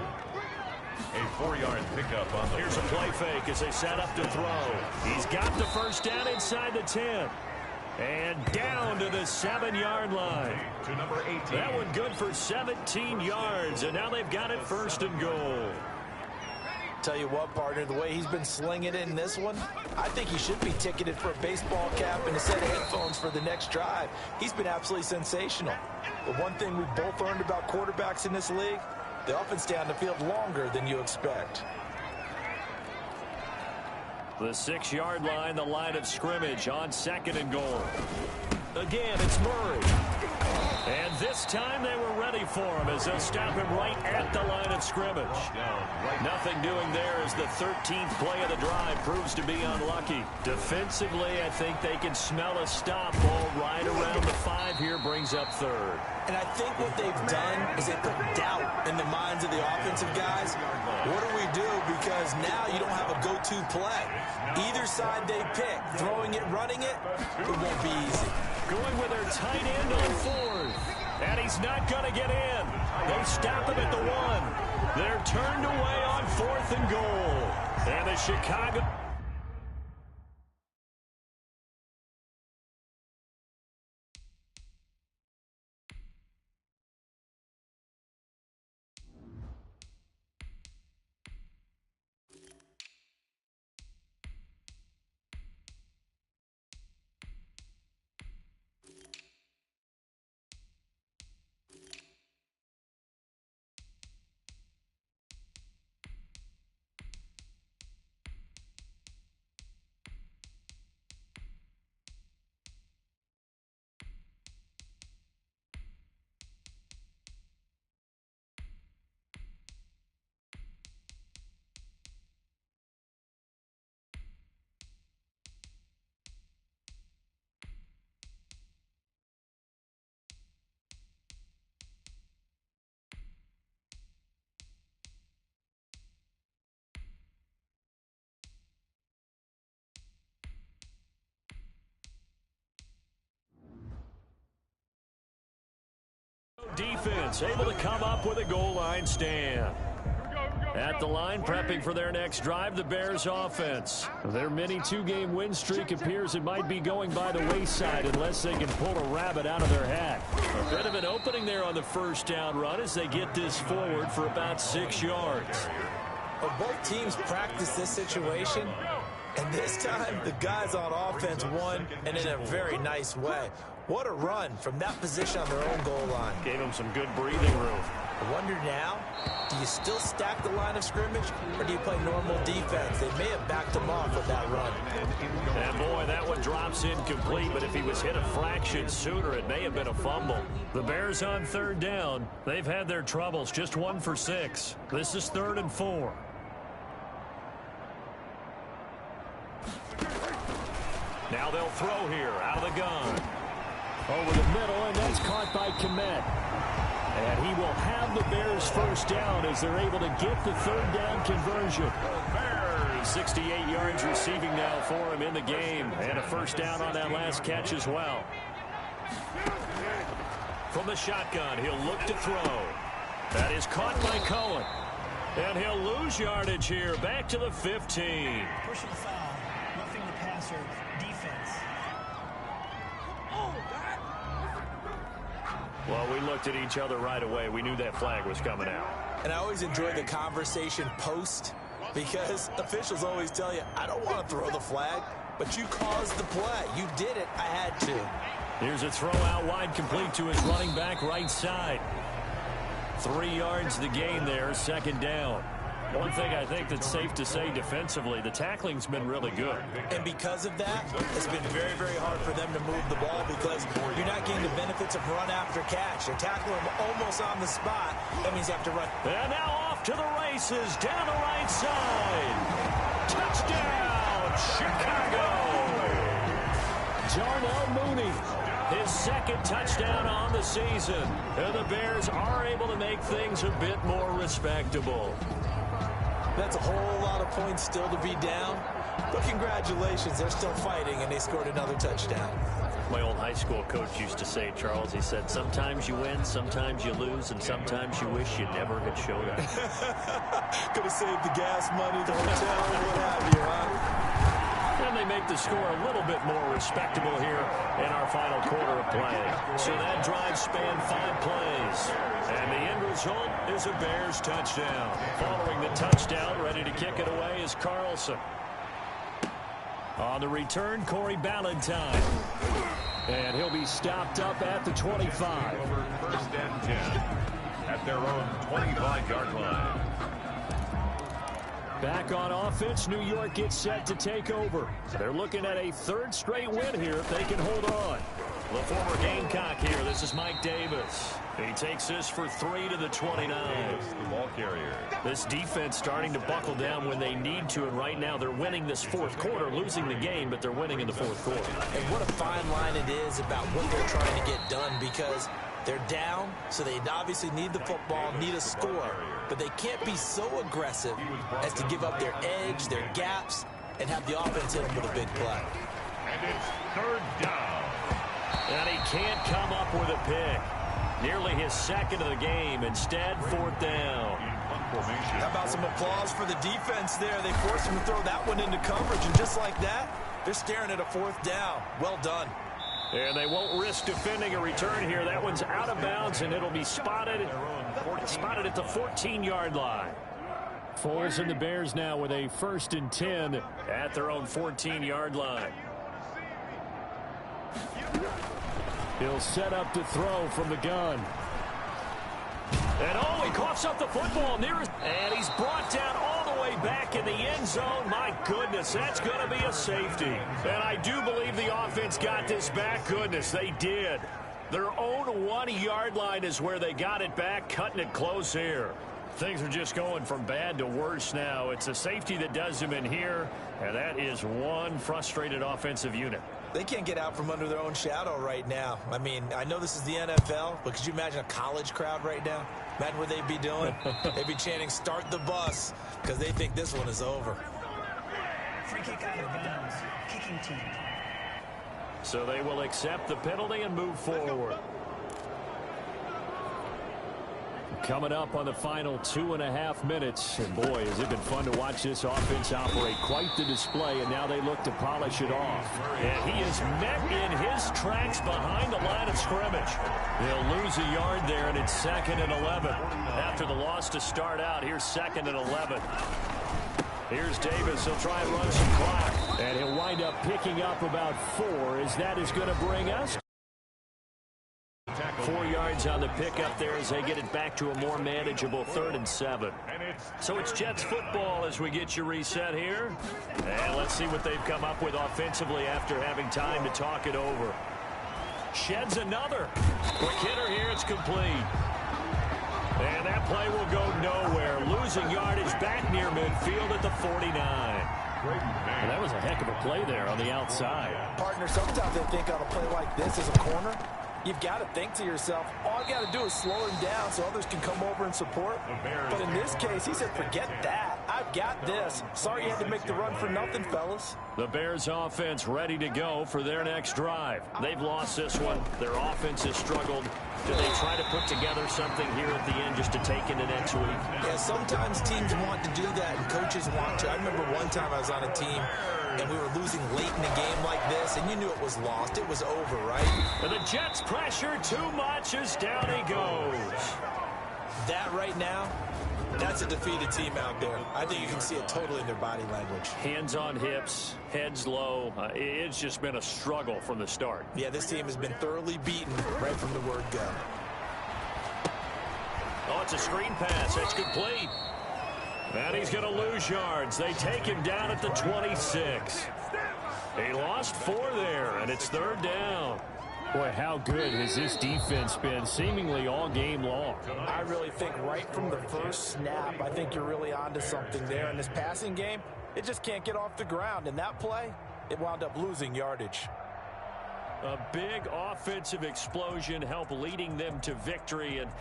A 4-yard pickup on the... Here's a play fake as they set up to throw. He's got the first down inside the 10. And down to the 7-yard line. To number 18. That one good for 17 yards, and now they've got it 1st and goal. Tell you what, partner, the way he's been slinging it in this one, I think he should be ticketed for a baseball cap and a set of headphones for the next drive. He's been absolutely sensational. But one thing we've both learned about quarterbacks in this league, they often stay on the field longer than you expect. The 6-yard line, the line of scrimmage on 2nd and goal. Again, it's Murray. And this time they were ready for him as they'll stop him right at the line of scrimmage. Nothing doing there as the 13th play of the drive proves to be unlucky. Defensively, I think they can smell a stop ball right around the 5 here, brings up 3rd. And I think what they've done is they put doubt in the minds of the offensive guys. What do we do? Because now you don't have a go-to play. Either side they pick, throwing it, running it, it won't be easy. Going with their tight end on 4th. And he's not going to get in. They stop him at the 1. They're turned away on 4th and goal. And the Chicago... defense able to come up with a goal line stand. At the line, prepping for their next drive, the Bears offense. Their mini two-game win streak appears it might be going by the wayside unless they can pull a rabbit out of their hat. A bit of an opening there on the first down run as they get this forward for about 6 yards. Well, both teams practice this situation, and this time the guys on offense won, and in a very nice way. What a run from that position on their own goal line. Gave them some good breathing room. I wonder now, do you still stack the line of scrimmage, or do you play normal defense? They may have backed them off with that run. And boy, that one drops incomplete, but if he was hit a fraction sooner, it may have been a fumble. The Bears on third down. They've had their troubles, just 1 for 6. This is 3rd and 4. Now they'll throw here, out of the gun. Over the middle, and that's caught by Kmet. And he will have the Bears first down as they're able to get the third down conversion. Bears, 68 yards receiving now for him in the game. And a first down on that last catch as well. From the shotgun, he'll look to throw. That is caught by Cohen. And he'll lose yardage here, back to the 15. Personal foul, roughing the passer, defense. Well, we looked at each other right away. We knew that flag was coming out. And I always enjoy the conversation post because officials always tell you, I don't want to throw the flag, but you caused the play. You did it. I had to. Here's a throw out wide, complete to his running back right side. 3 yards the gain there, 2nd down. One thing I think that's safe to say defensively, the tackling's been really good. And because of that, it's been very, very hard for them to move the ball because you're not getting the benefits of run after catch. You're tackling them almost on the spot. That means you have to run. And now off to the races, down the right side. Touchdown, Chicago! Darnell Mooney, his 2nd touchdown on the season. And the Bears are able to make things a bit more respectable. That's a whole lot of points still to be down. But congratulations, they're still fighting, and they scored another touchdown. My old high school coach used to say, Charles, he said, sometimes you win, sometimes you lose, and sometimes you wish you never had showed up. Could have saved the gas money, the hotel, what have you, huh? And they make the score a little bit more respectable here in our final quarter of play. So that drive spanned 5 plays. And the end result is a Bears touchdown. Following the touchdown, ready to kick it away is Carlson. On the return, Corey Ballantyne. And he'll be stopped up at the 25. Over 1st and 10 at their own 25-yard line. Back on offense, New York gets set to take over. They're looking at a 3rd straight win here if they can hold on. The former Gamecock here, this is Mike Davis. He takes this for 3 to the 29. The ball carrier. This defense starting to buckle down when they need to, and right now they're winning this 4th quarter, losing the game, but they're winning in the 4th quarter. And what a fine line it is about what they're trying to get done because they're down, so they obviously need the football, need a score, but they can't be so aggressive as to give up their edge, their gaps, and have the offense hit them with a big play. And it's 3rd down. And he can't come up with a pick. Nearly his 2nd of the game. Instead, 4th down. How about some applause for the defense there? They forced him to throw that one into coverage, and just like that, they're staring at a 4th down. Well done. And they won't risk defending a return here. That one's out of bounds, and it'll be spotted at the 14-yard line. Foles and the Bears now with a 1st and 10 at their own 14-yard line. He'll set up to throw from the gun. And oh, he coughs up the football near his, and he's brought down all the way back in the end zone. My goodness, that's going to be a safety. And I do believe the offense got this back. Goodness, they did. Their own 1-yard line is where they got it back, cutting it close here. Things are just going from bad to worse now. It's a safety that does them in here, and that is one frustrated offensive unit. They can't get out from under their own shadow right now. I mean, I know this is the NFL, but could you imagine a college crowd right now? Imagine what they'd be doing. They'd be chanting, "Start the bus," because they think this one is over. Free kick out of bounds. Kicking team. So they will accept the penalty and move forward. Coming up on the final 2.5 minutes. And boy, has it been fun to watch this offense operate. Quite the display, and now they look to polish it off. And he is met in his tracks behind the line of scrimmage. They'll lose a yard there, and it's 2nd and 11. After the loss to start out, here's 2nd and 11. Here's Davis. He'll try and run some clock. And he'll wind up picking up about 4, as that is going to bring us 4 yards on the pickup there as they get it back to a more manageable 3rd and 7. So it's Jets football as we get you reset here. And let's see what they've come up with offensively after having time to talk it over. Sheds another. Quick hitter here. It's complete. And that play will go nowhere. Losing yardage back near midfield at the 49. And that was a heck of a play there on the outside. Partner, sometimes they think on a play like this as a corner, you've got to think to yourself, all you got to do is slow him down so others can come over and support. But in this case, he said, forget that. I've got this. Sorry you had to make the run for nothing, fellas. The Bears offense ready to go for their next drive. They've lost this one. Their offense has struggled. Do they try to put together something here at the end just to take into next week? Yeah, sometimes teams want to do that and coaches want to. I remember one time I was on a team and we were losing late in a game like this, and you knew it was lost. It was over, right? And the Jets pressure too much as down he goes. That right now, that's a defeated team out there. I think you can see it totally in their body language. Hands on hips, heads low. It's just been a struggle from the start. Yeah, this team has been thoroughly beaten right from the word go. Oh, it's a screen pass. It's complete. And he's going to lose yards. They take him down at the 26. He lost 4 there, and it's 3rd down. Boy, how good has this defense been seemingly all game long? I really think right from the first snap, I think you're really onto something there. In this passing game, it just can't get off the ground. In that play, it wound up losing yardage. A big offensive explosion helped leading them to victory. And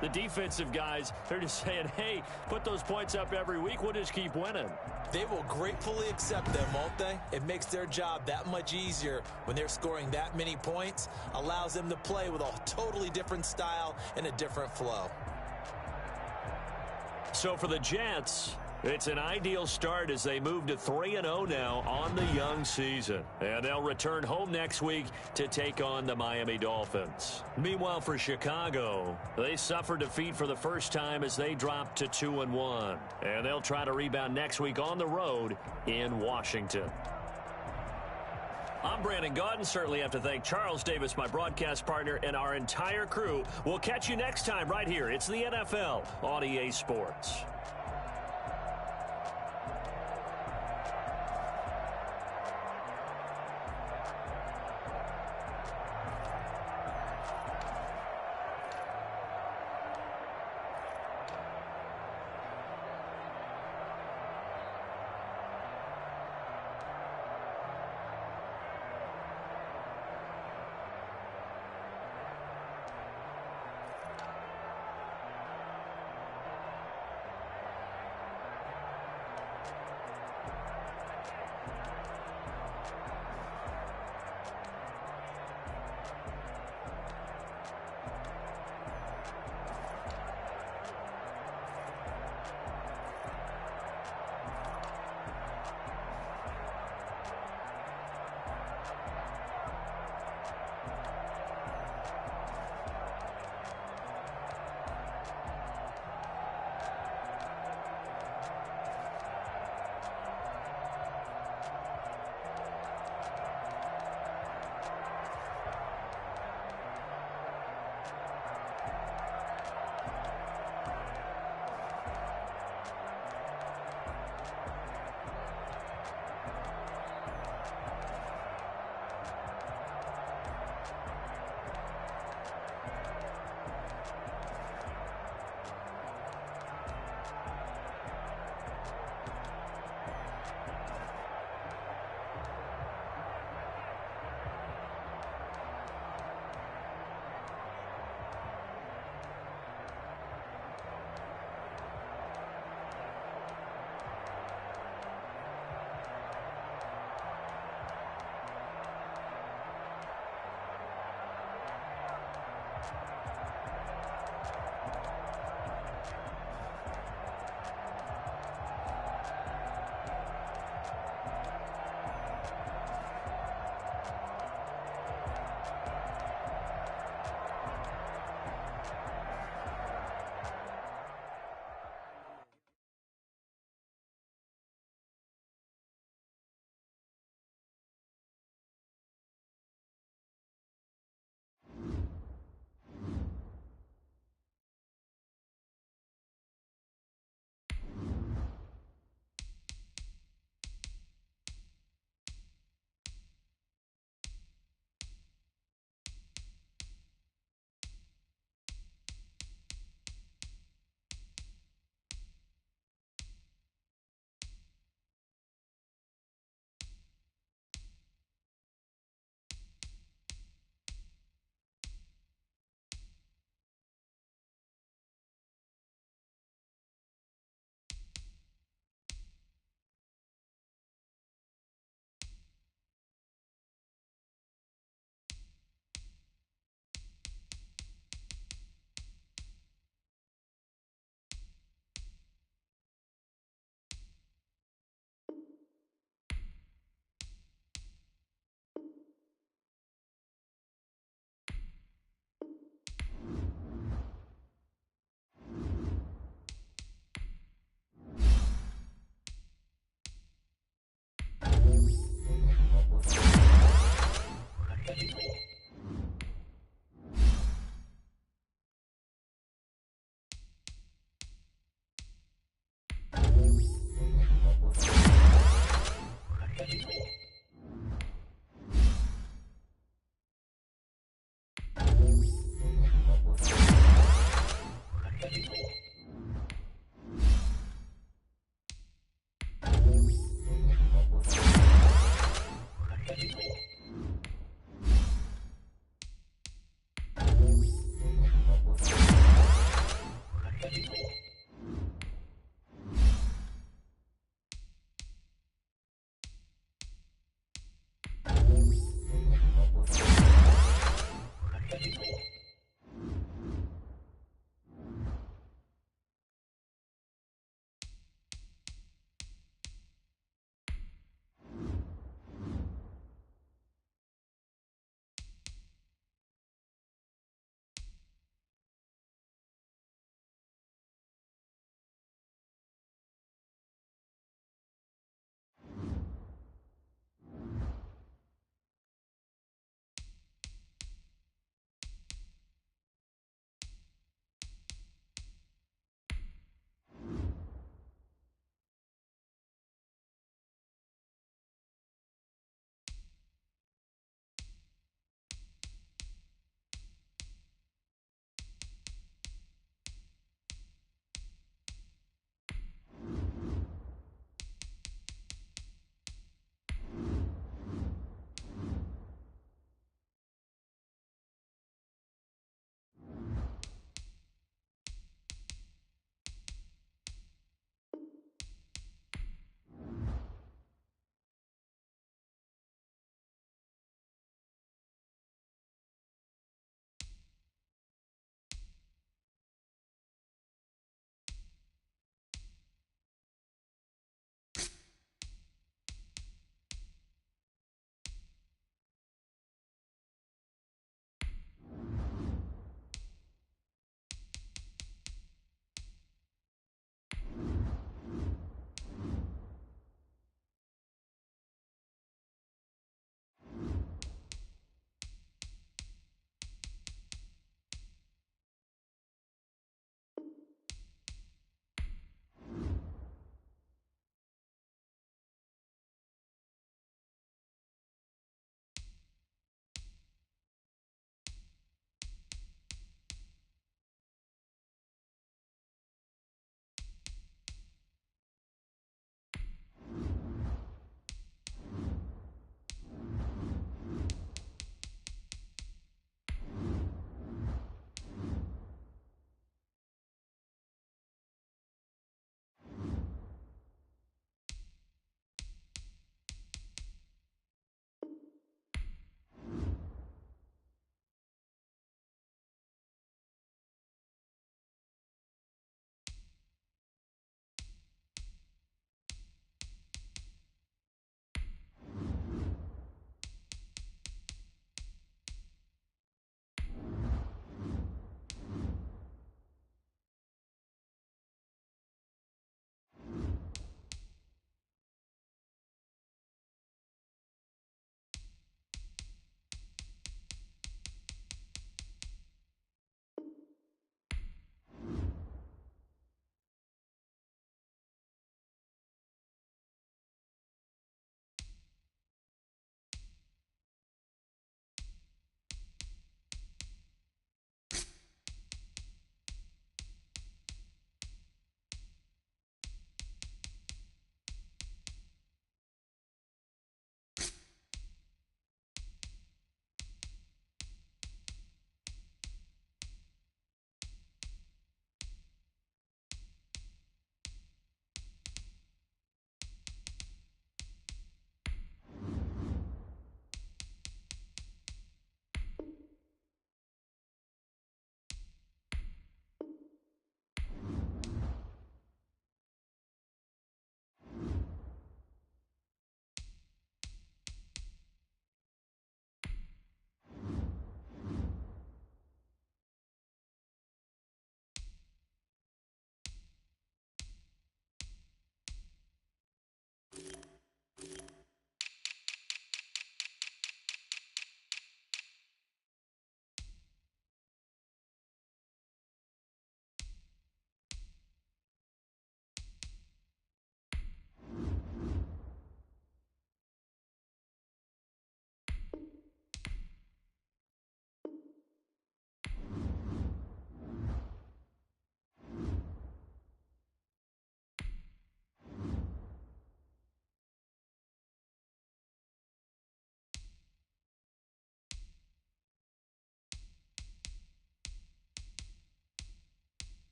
the defensive guys, they're just saying, hey, put those points up every week. We'll just keep winning. They will gratefully accept them, won't they? It makes their job that much easier when they're scoring that many points. Allows them to play with a totally different style and a different flow. So for the Jets, it's an ideal start as they move to 3-0 now on the young season. And they'll return home next week to take on the Miami Dolphins. Meanwhile, for Chicago, they suffered defeat for the first time as they dropped to 2-1. And they'll try to rebound next week on the road in Washington. I'm Brandon Gaudin. Certainly have to thank Charles Davis, my broadcast partner, and our entire crew. We'll catch you next time right here. It's the NFL on EA Sports.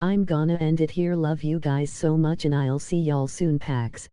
I'm gonna end it here. Love you guys so much and I'll see y'all soon, Pax.